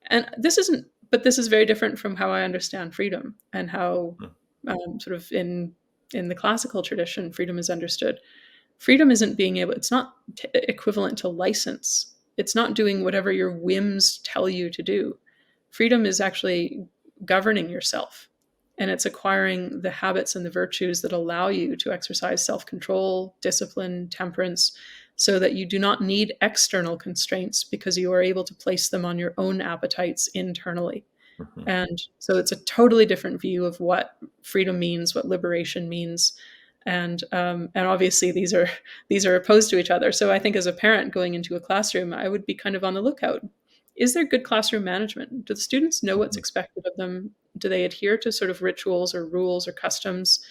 And this is very different from how I understand freedom, and how, mhm, sort of in the classical tradition, freedom is understood. Freedom isn't being able, it's not equivalent to license. It's not doing whatever your whims tell you to do. Freedom is actually governing yourself, and it's acquiring the habits and the virtues that allow you to exercise self control, discipline, temperance, so that you do not need external constraints because you are able to place them on your own appetites internally. mhm. And so it's a totally different view of what freedom means, what liberation means. And obviously these are opposed to each other. So I think as a parent going into a classroom, I would be kind of on the lookout. Is there good classroom management? Do the students know what's Mhm. expected of them? Do they adhere to sort of rituals or rules or customs?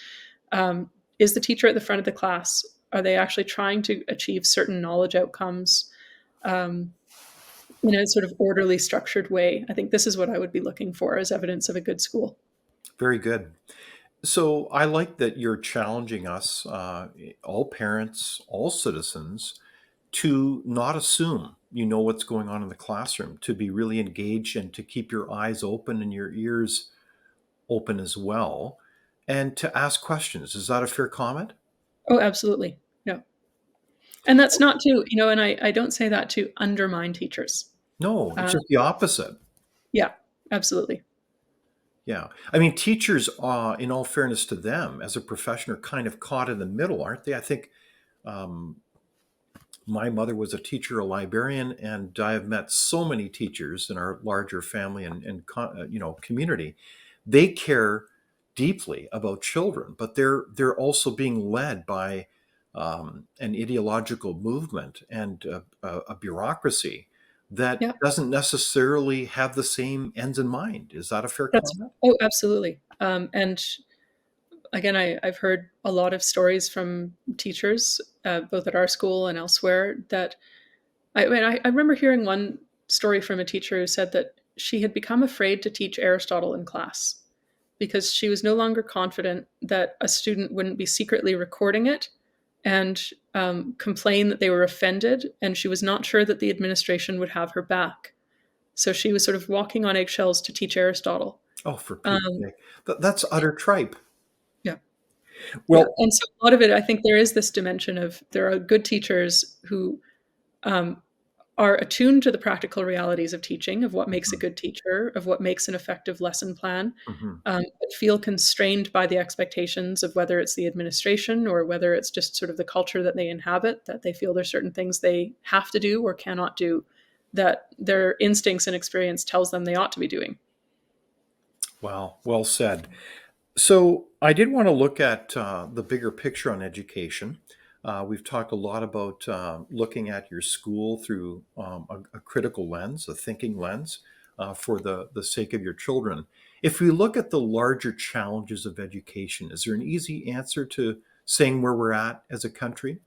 Is the teacher at the front of the class? Are they actually trying to achieve certain knowledge outcomes um, in a sort of orderly, structured way? I think this is what I would be looking for as evidence of a good school. Very good. So I like that you're challenging us, all parents, all citizens, to not assume you know what's going on in the classroom, to be really engaged and to keep your eyes open and your ears open as well, and to ask questions. Is that a fair comment? Oh, absolutely. Yeah. And that's not to, and I don't say that to undermine teachers. No, it's Uh, just the opposite. yeah, absolutely. Yeah. I mean, teachers, in all fairness to them, as a profession, are kind of caught in the middle, aren't they? I think um, my mother was a teacher, a librarian, and I have met so many teachers in our larger family and community. They care deeply about children, but they're also being led by an ideological movement and a bureaucracy that Yeah, doesn't necessarily have the same ends in mind. Is that a fair that's comment? oh, absolutely. And again, I've heard a lot of stories from teachers, both at our school and elsewhere, that I remember hearing one story from a teacher who said that she had become afraid to teach Aristotle in class because she was no longer confident that a student wouldn't be secretly recording it and complain that they were offended, and she was not sure that the administration would have her back. So she was sort of walking on eggshells to teach Aristotle. Oh, for Pete's Um, sake. That's utter tripe. yeah, yeah, Well, and so a lot of it, I think, there is this dimension of there are good teachers who um, are attuned to the practical realities of teaching, of what makes a mhm, good teacher, of what makes an effective lesson plan, mhm. but feel constrained by the expectations of whether it's the administration or whether it's just sort of the culture that they inhabit, that they feel there's certain things they have to do or cannot do that their instincts and experience tells them they ought to be doing. Wow, well said. So I did want to look at the bigger picture on education. We've talked a lot about looking at your school through a critical lens, a thinking lens, for the sake of your children. If we look at the larger challenges of education, is there an easy answer to saying where we're at as a country?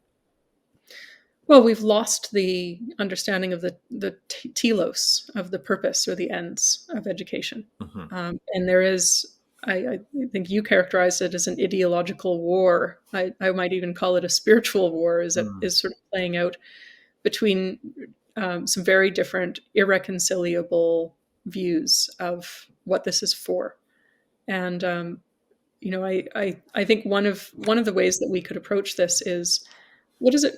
Well, we've lost the understanding of the telos, of the purpose or the ends of education. Hmm. And there is, I think you characterized it as an ideological war. I might even call it a spiritual war, is that Mm. is sort of playing out between some very different, irreconcilable views of what this is for. And I think one of the ways that we could approach this is what does it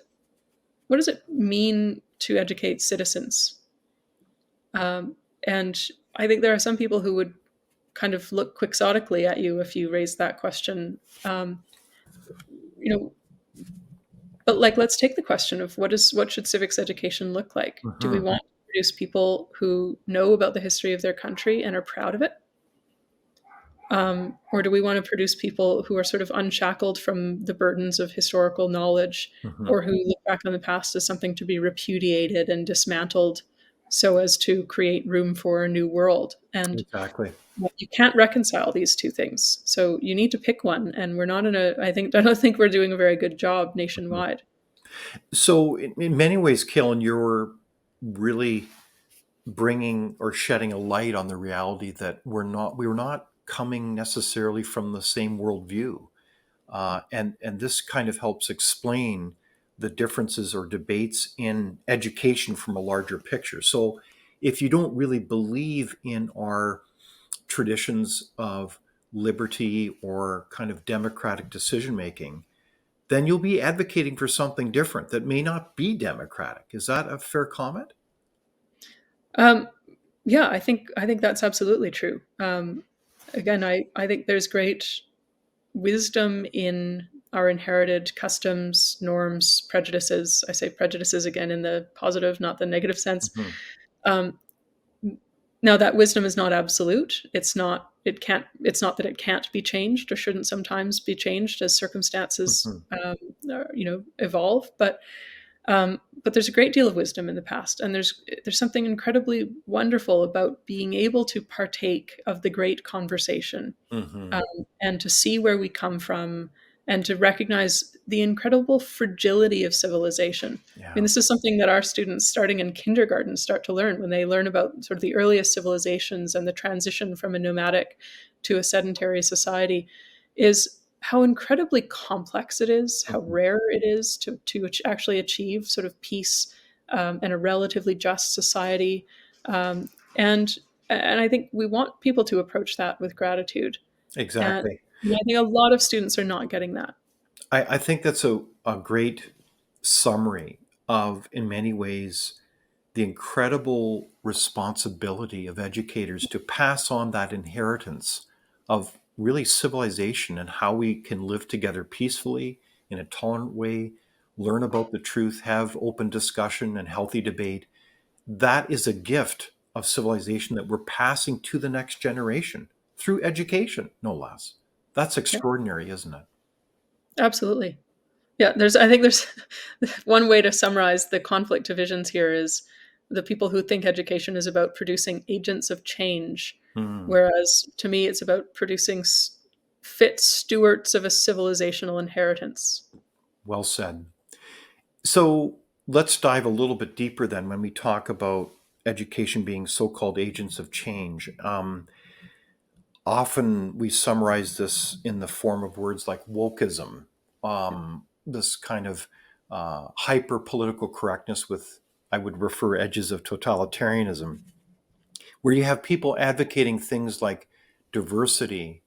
what does it mean to educate citizens? Um, and I think there are some people who would kind of look quixotically at you if you raise that question. You know, but like, let's take the question of what should civics education look like? Do we Hmm. want to produce people who know about the history of their country and are proud of it? Or do we want to produce people who are sort of unshackled from the burdens of historical knowledge Hmm. or who look back on the past as something to be repudiated and dismantled so as to create room for a new world? And Exactly. you can't reconcile these two things. So you need to pick one. And we're not in a, I don't think we're doing a very good job Mhm. nationwide. So, in many ways, Kalen, you're really bringing or shedding a light on the reality that we're not coming necessarily from the same worldview, and this kind of helps explain the differences or debates in education from a larger picture. So, if you don't really believe in our traditions of liberty or kind of democratic decision making, then you'll be advocating for something different that may not be democratic. Is that a fair comment? Um, yeah, I think that's absolutely true. Again, I think there's great wisdom in our inherited customs, norms, prejudices. I say prejudices again in the positive, not the negative sense. Mhm. Um, Now that wisdom is not absolute. It's not that it can't be changed or shouldn't sometimes be changed as circumstances, Mhm. evolve. But there's a great deal of wisdom in the past, and there's something incredibly wonderful about being able to partake of the great conversation, Mhm. um, and to see where we come from, and to recognize the incredible fragility of civilization. I mean, Yeah. this is something that our students starting in kindergarten start to learn when they learn about sort of the earliest civilizations and the transition from a nomadic to a sedentary society, is how incredibly complex it is, how Mhm. rare it is to actually achieve sort of peace, and a relatively just society. Um, and and I think we want people to approach that with gratitude. And Exactly. I think a lot of students are not getting that. I think that's a great summary of, in many ways, the incredible responsibility of educators to pass on that inheritance of really civilization and how we can live together peacefully in a tolerant way, learn about the truth, have open discussion and healthy debate. That is a gift of civilization that we're passing to the next generation through education, no less. That's Yeah, extraordinary, isn't it? absolutely. Yeah, I think there's one way to summarize the conflict divisions here is the people who think education is about producing agents of change, Hmm. whereas to me it's about producing fit stewards of a civilizational inheritance. Well said. So let's dive a little bit deeper then when we talk about education being so called agents of change. Often we summarize this in the form of words like wokeism, this kind of hyper political correctness with, I would refer, edges of totalitarianism, where you have people advocating things like diversity,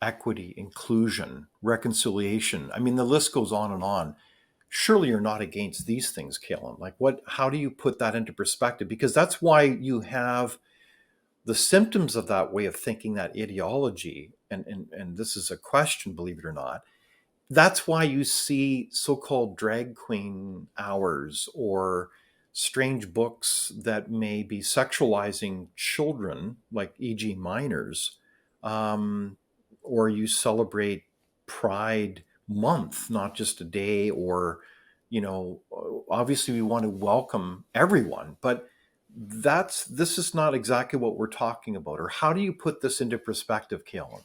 equity, inclusion, reconciliation. I mean, the list goes on and on. Surely you're not against these things, Caitlin. Like, what? How do you put that into perspective? Because that's why you have the symptoms of that way of thinking, that ideology. And this is a question, believe it or not. That's why you see so-called drag queen hours or strange books that may be sexualizing children, like e.g. minors, um, or you celebrate Pride Month, not just a day, or obviously we want to welcome everyone, but this is not exactly what we're talking about. Or how do you put this into perspective, Kaelin?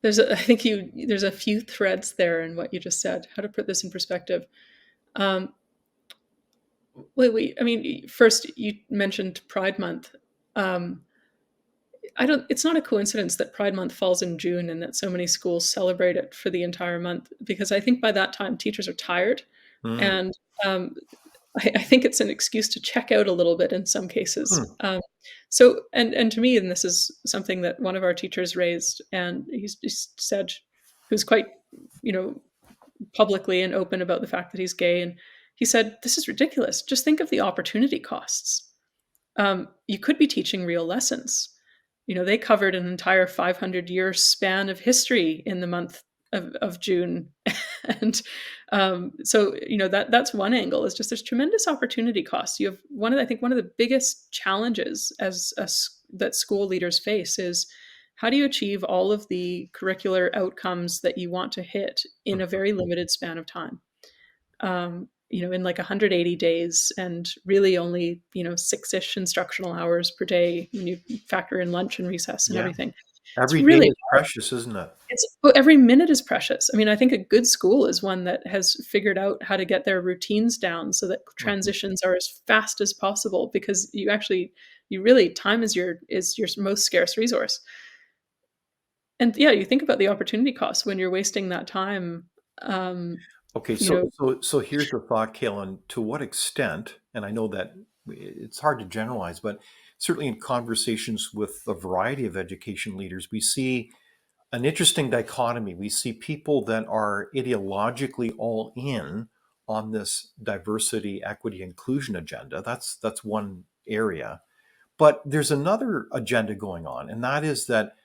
I think there's a few threads there in what you just said. How to put this in perspective? Um, wait. I mean, first you mentioned Pride Month. Um, I don't. It's not a coincidence that Pride Month falls in June and that so many schools celebrate it for the entire month, because I think by that time teachers are tired, Hmm. and um, I think it's an excuse to check out a little bit in some cases. Hmm. And to me, and this is something that one of our teachers raised, and he said, who's quite, you know, publicly and open about the fact that he's gay, and he said, "This is ridiculous. Just think of the opportunity costs. You could be teaching real lessons. You know, they covered an entire 500-year span of history in the month of June." And so, that's one angle, is just there's tremendous opportunity costs. You have I think one of the biggest challenges that school leaders face is, how do you achieve all of the curricular outcomes that you want to hit in a very limited span of time? In like 180 days, and really only, six-ish instructional hours per day when you factor in lunch and recess and Yeah. everything. It's Every day really is precious, isn't it? every minute is precious. I mean, I think a good school is one that has figured out how to get their routines down so that Mhm. transitions are as fast as possible, because you really, time is your most scarce resource. And yeah, you think about the opportunity costs when you're wasting that time. Um, Okay, you so know, so here's the thought, Kaylin. To what extent, and I know that it's hard to generalize, but certainly in conversations with a variety of education leaders, we see an interesting dichotomy. We see people that are ideologically all in on this diversity, equity, inclusion agenda. That's one area. But there's another agenda going on, and that is that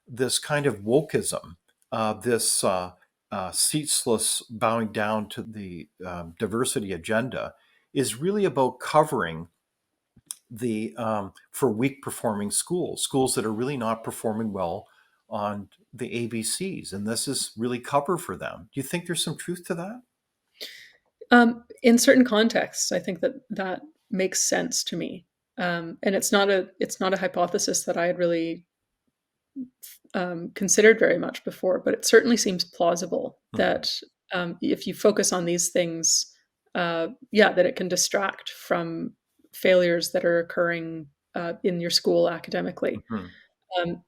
this kind of wokeism, this ceaseless bowing down to the diversity agenda, is really about covering the for weak performing schools that are really not performing well on the ABCs, and this is really cover for them. Do you think there's some truth to that? In certain contexts, I think that that makes sense to me, and it's not a hypothesis that I had really considered very much before, but it certainly seems plausible Mhm. that if you focus on these things, yeah, that it can distract from failures that are occurring in your school academically. Mhm.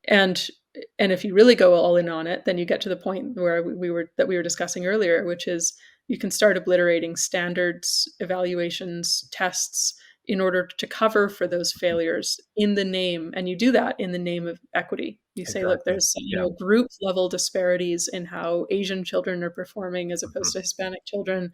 And if you really go all in on it, then you get to the point where we were discussing earlier, which is you can start obliterating standards, evaluations, tests in order to cover for those failures in the name, and you do that in the name of equity. You say, look, Exactly. there's Yeah. group level disparities in how Asian children are performing as opposed Mhm. to Hispanic children.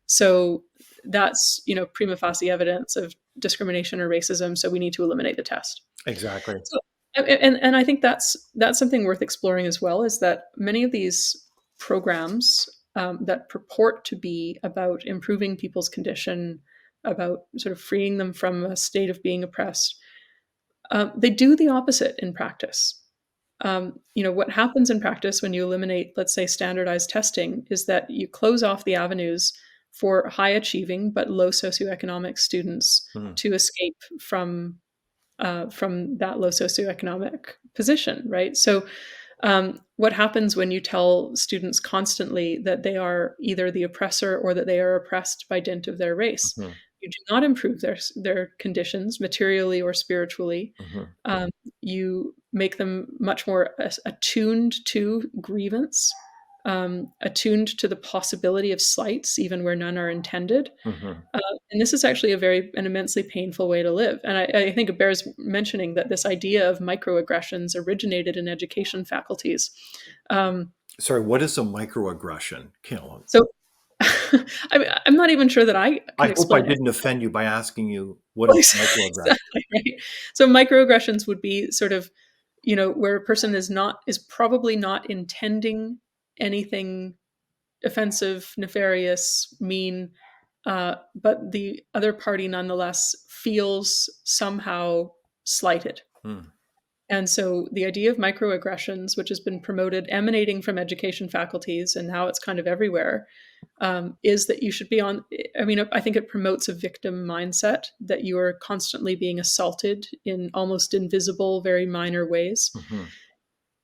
So that's prima facie evidence of discrimination or racism. So we need to eliminate the test. Exactly. So, and I think that's something worth exploring as well, is that many of these programs that purport to be about improving people's condition, about sort of freeing them from a state of being oppressed, they do the opposite in practice. What happens in practice when you eliminate, let's say, standardized testing is that you close off the avenues for high achieving but low socioeconomic students Mm. to escape from that low socioeconomic position, right? So, what happens when you tell students constantly that they are either the oppressor or that they are oppressed by dint of their race? Mhm. You do not improve their conditions materially or spiritually. Mhm. Um, you make them much more attuned to grievance, attuned to the possibility of slights, even where none are intended. Mhm. Uh, and this is actually an immensely painful way to live. And I think it bears mentioning that this idea of microaggressions originated in education faculties. Um, Sorry, what is a microaggression, Caitlin? so I'm not even sure that I I can hope I explain it. didn't offend you by asking you what Well, is a microaggression. exactly, right? So microaggressions would be sort of, where a person is probably not intending anything offensive, nefarious, mean, but the other party nonetheless feels somehow slighted. Mm. And so the idea of microaggressions, which has been promoted emanating from education faculties, and now it's kind of everywhere, is that you should be on. I mean, I think it promotes a victim mindset that you are constantly being assaulted in almost invisible, very minor ways. Mhm.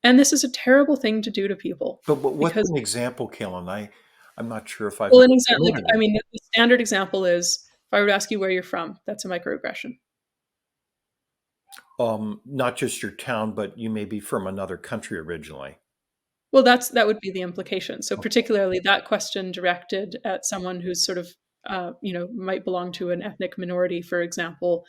And this is a terrible thing to do to people But what's because, an example, Caitlin? I'm not sure if I've well, ever an example, like, I implemented. mean, the standard example is if I were to ask you where you're from, that's a microaggression. Not just your town, but you may be from another country originally. Well, that would be the implication. So particularly that question directed at someone who's sort of, might belong to an ethnic minority, for example,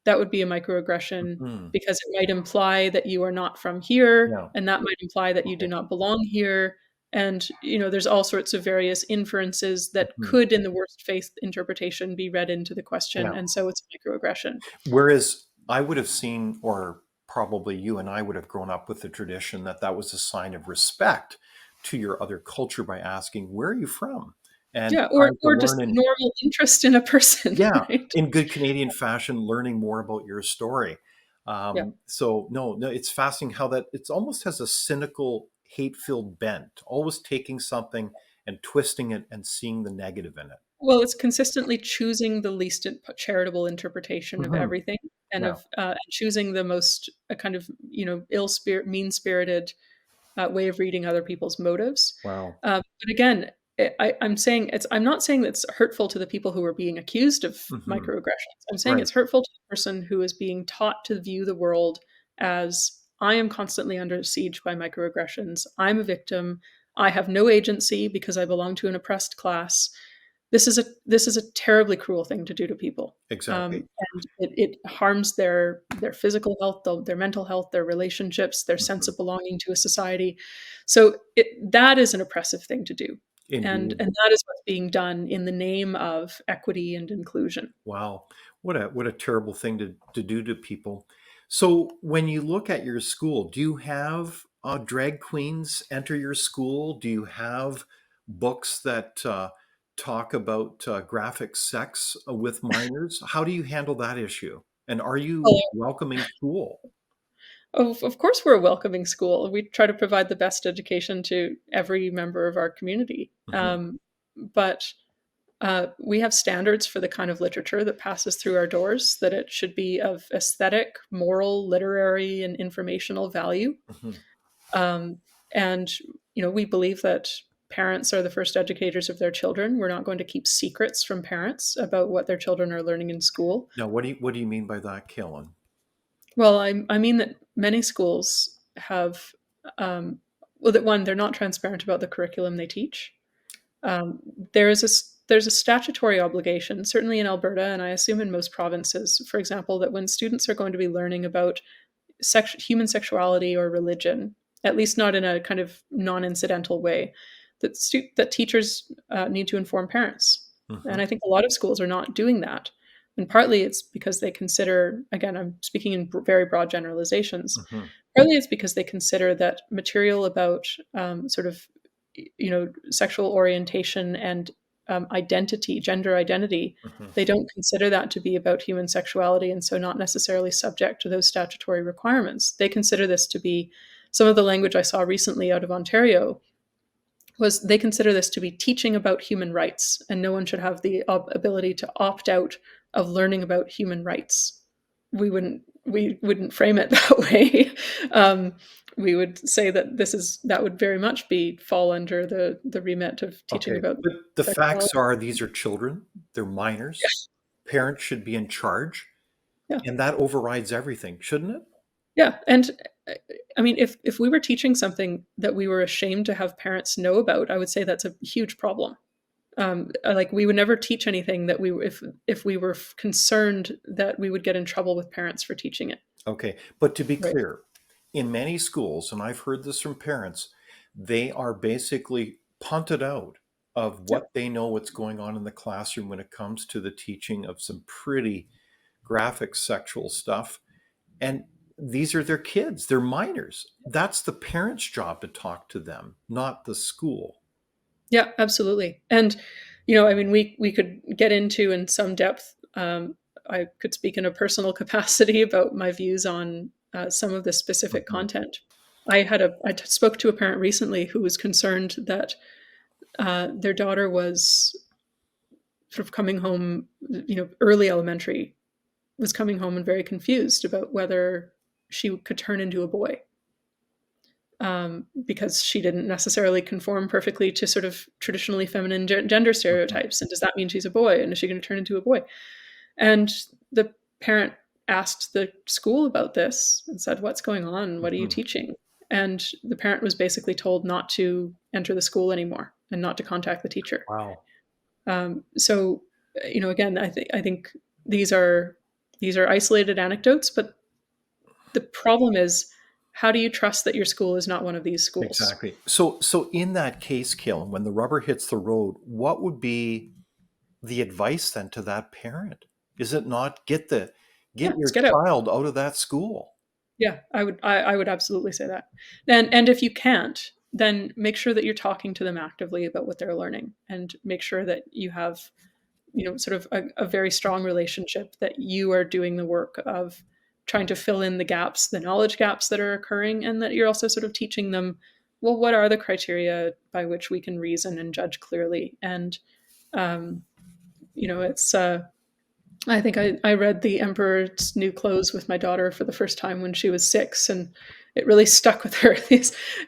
that would be a microaggression Mhm. because it might imply that you are not from here, Yeah. and that might imply that you do Okay. not belong here. And, there's all sorts of various inferences that Mhm. could, in the worst faith interpretation, be read into the question. Yeah. And so it's a microaggression. Whereas I would have seen, or probably you and I would have grown up with the tradition that that was a sign of respect to your other culture by asking, "Where are you from?" And Yeah. Or, trying to or just learn in, normal interest in a person, yeah, right? in good Canadian fashion, learning more about your story. Yeah. So no, no, it's fascinating how that it almost has a cynical, hate-filled bent, always taking something and twisting it and seeing the negative in it. Well, it's consistently choosing the least charitable interpretation of Mhm. everything, and Yeah. of choosing the most kind of mean spirited way of reading other people's motives. Wow. But again, I'm not saying that it's hurtful to the people who are being accused of Hmm. microaggressions. I'm saying Right. it's hurtful to the person who is being taught to view the world as I am constantly under siege by microaggressions. I'm a victim. I have no agency because I belong to an oppressed class. This is a terribly cruel thing to do to people, Exactly. and it harms their physical health, their mental health, their relationships, their sense Mhm. of belonging to a society. So that is an oppressive thing to do, and Indeed. that is what's being done in the name of equity and inclusion. Wow. What a terrible thing to do to people. So when you look at your school, do you have drag queens enter your school? Do you have books that talk about graphic sex with minors? How do you handle that issue? And are you Well, welcoming school? of course, we're a welcoming school. We try to provide the best education to every member of our community. Hmm. But we have standards for the kind of literature that passes through our doors, that it should be of aesthetic, moral, literary, and informational value. Hmm. Um, and, we believe that parents are the first educators of their children. We're not going to keep secrets from parents about what their children are learning in school. Now, what do you mean by that, Caylan? Well, I mean that many schools have, um, well, that one, they're not transparent about the curriculum they teach. Um, there's a statutory obligation, certainly in Alberta, and I assume in most provinces, for example, that when students are going to be learning about human sexuality or religion, at least not in a kind of non-incidental way, that teachers need to inform parents. Hmm. And I think a lot of schools are not doing that. And partly it's because they consider, again, I'm speaking in very broad generalizations. Hmm. Partly it's because they consider that material about sort of, sexual orientation and identity, gender identity, Hmm. they don't consider that to be about human sexuality, and so not necessarily subject to those statutory requirements. They consider this to be, some of the language I saw recently out of Ontario was, they consider this to be teaching about human rights, and no one should have the ability to opt out of learning about human rights. We wouldn't frame it that way. um, we would say that that would very much be fall under the remit of teaching Okay, about but the sexuality. facts are these are children, they're Yeah, minors. Parents should be in charge, yeah, and that overrides everything, shouldn't it? yeah. And uh, I mean, if we were teaching something that we were ashamed to have parents know about, I would say that's a huge problem. Like, we would never teach anything that if we were concerned that we would get in trouble with parents for teaching it. Okay, but to be Right. clear, in many schools, and I've heard this from parents, they are basically punted out of Yeah. what they know what's going on in the classroom when it comes to the teaching of some pretty graphic sexual stuff. And these are their kids, they're minors. That's the parents' job to talk to them, not the school. Yeah, absolutely. And, I mean, we could get into in some depth. I could speak in a personal capacity about my views on some of the specific Mhm. content. Spoke to a parent recently who was concerned that their daughter was sort of coming home, early elementary, was coming home and very confused about whether she could turn into a boy, because she didn't necessarily conform perfectly to sort of traditionally feminine gender Mhm. stereotypes. And does that mean she's a boy? And is she going to turn into a boy? And the parent asked the school about this and said, "What's going on? What are you Mhm. teaching?" And the parent was basically told not to enter the school anymore and not to contact the teacher. Wow. So, again, I think these are these are isolated anecdotes, but the problem is, how do you trust that your school is not one of these schools? Exactly. So in that case, Killen, when the rubber hits the road, what would be the advice then to that parent? Is it not Yeah, get let's your get out. child out of that school? Yeah, I would absolutely say that. And if you can't, then make sure that you're talking to them actively about what they're learning, and make sure that you have, sort of a very strong relationship, that you are doing the work of trying to fill in the gaps, the knowledge gaps that are occurring, and that you're also sort of teaching them, well, what are the criteria by which we can reason and judge clearly? And um, it's I think I read The Emperor's New Clothes with my daughter for the first time when she was 6, and it really stuck with her.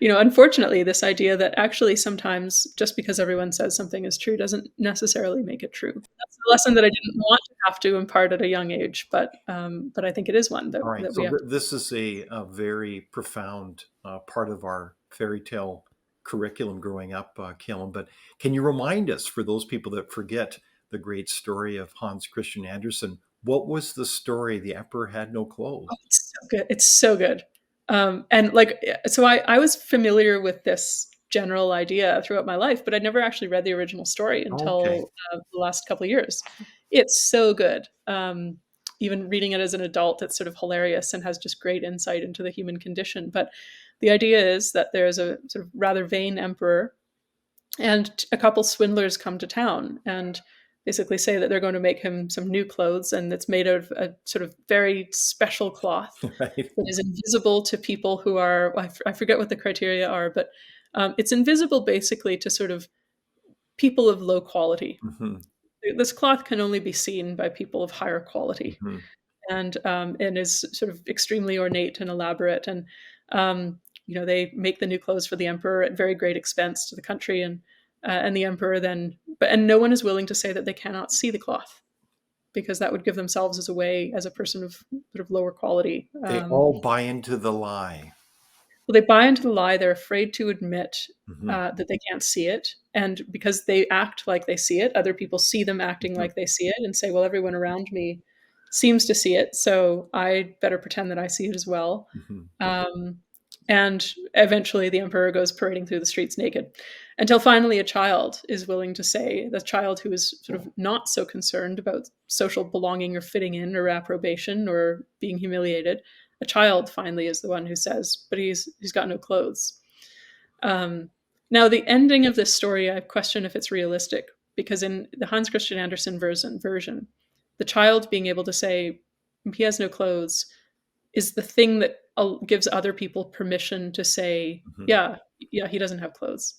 Unfortunately, this idea that actually sometimes just because everyone says something is true doesn't necessarily make it true. That's a lesson that I didn't want to have to impart at a young age, but I think it is one that All right. that we So have to. this is a very profound part of our fairy tale curriculum growing up, Killen. But can you remind us, for those people that forget the great story of Hans Christian Andersen, what was the story? The Emperor had no clothes. Oh, it's so good. It's so good. And like, so I was familiar with this general idea throughout my life, but I'd never actually read the original story Okay. until the last couple of years. It's so good. Even reading it as an adult, it's sort of hilarious and has just great insight into the human condition. But the idea is that there's a sort of rather vain emperor, and a couple swindlers come to town, and basically say that they're going to make him some new clothes, and it's made out of a sort of very special cloth Right. that is invisible to people who are, I forget what the criteria are, but it's invisible basically to sort of people of low quality. Hmm. This cloth can only be seen by people of higher quality, Hmm. and is sort of extremely ornate and elaborate. And they make the new clothes for the emperor at very great expense to the country, and the emperor then, and no one is willing to say that they cannot see the cloth, because that would give themselves as a way, as a person of sort of lower quality. They all buy into the lie. Well, they buy into the lie. They're afraid to admit Hmm. that they can't see it. And because they act like they see it, other people see them acting Hmm. like they see it and say, well, everyone around me seems to see it, so I better pretend that I see it as well. Hmm. Um, and eventually the emperor goes parading through the streets naked, until finally a child is willing to say, the child who is sort of not so concerned about social belonging or fitting in or approbation or being humiliated. A child finally is the one who says, but he's got no clothes. Um, Now, the ending of this story, I question if it's realistic, because in the Hans Christian Andersen version, the child being able to say he has no clothes is the thing that gives other people permission to say, Hmm. yeah, he doesn't have clothes.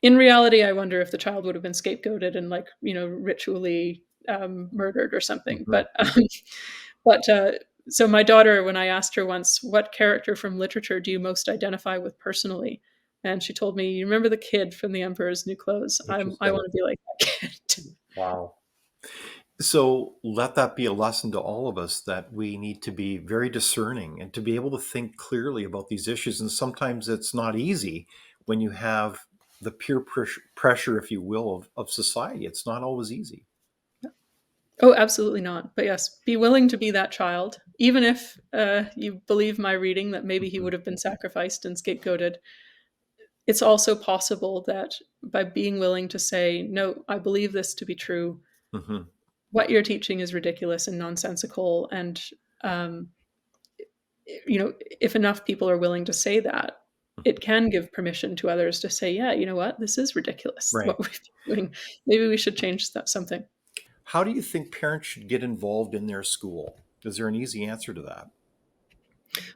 In reality, I wonder if the child would have been scapegoated and, like, ritually murdered or something. Hmm. But so my daughter, when I asked her once, what character from literature do you most identify with personally? And she told me, you remember the kid from The Emperor's New Clothes? I Interesting. want to be like that kid. Wow. So let that be a lesson to all of us that we need to be very discerning and to be able to think clearly about these issues. And sometimes it's not easy when you have the peer pressure, if you will, of society. It's not always easy. Oh, absolutely not. But yes, be willing to be that child, even if you believe my reading that maybe he Mhm. would have been sacrificed and scapegoated. It's also possible that by being willing to say, no, I believe this to be true, Mhm. what you're teaching is ridiculous and nonsensical. And, um, if enough people are willing to say that, it can give permission to others to say, yeah, you know what, this is ridiculous, Right. what we're doing. Maybe we should change that something. How do you think parents should get involved in their school? Is there an easy answer to that?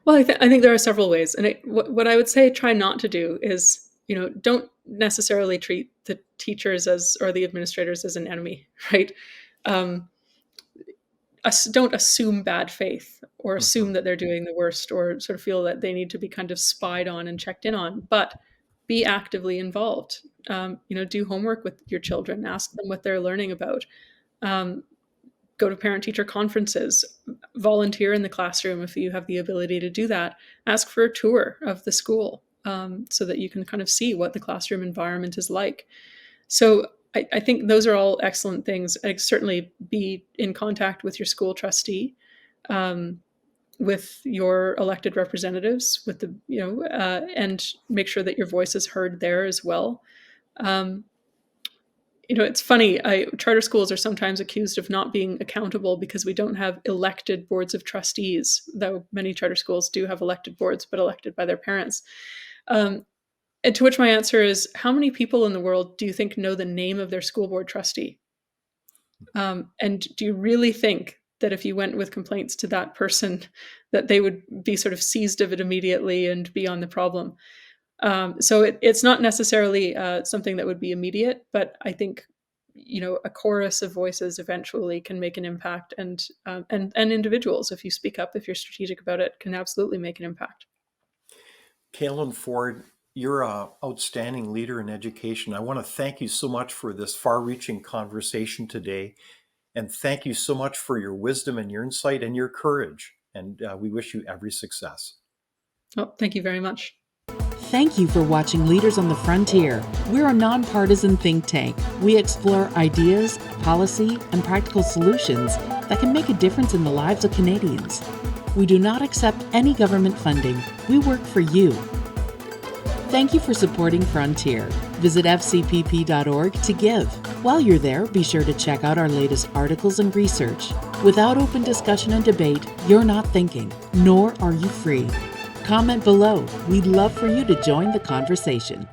Well, I think there are several ways, and what I would say try not to do is, don't necessarily treat the teachers as, or the administrators as, an enemy, right? Um, don't assume bad faith or assume Mhm. that they're doing the worst, or sort of feel that they need to be kind of spied on and checked in on, but be actively involved. Do homework with your children, ask them what they're learning about. Um, Go to parent teacher conferences, volunteer in the classroom if you have the ability to do that, ask for a tour of the school, so that you can kind of see what the classroom environment is like. So I think those are all excellent things. I'd certainly be in contact with your school trustee, um, with your elected representatives, with and make sure that your voice is heard there as well. Um, it's funny. Charter schools are sometimes accused of not being accountable because we don't have elected boards of trustees, though many charter schools do have elected boards, but elected by their parents. Um, and to which my answer is, how many people in the world do you think know the name of their school board trustee? And do you really think that if you went with complaints to that person, that they would be sort of seized of it immediately and be on the problem? So it's not necessarily something that would be immediate, but I think, a chorus of voices eventually can make an impact, and individuals, if you speak up, if you're strategic about it, can absolutely make an impact. Caylan Ford, you're an outstanding leader in education. I want to thank you so much for this far reaching conversation today. And thank you so much for your wisdom and your insight and your courage. And we wish you every success. Oh, thank you very much. Thank you for watching Leaders on the Frontier. We're a nonpartisan think tank. We explore ideas, policy, and practical solutions that can make a difference in the lives of Canadians. We do not accept any government funding. We work for you. Thank you for supporting Frontier. Visit fcpp.org to give. While you're there, be sure to check out our latest articles and research. Without open discussion and debate, you're not thinking, nor are you free. Comment below. We'd love for you to join the conversation.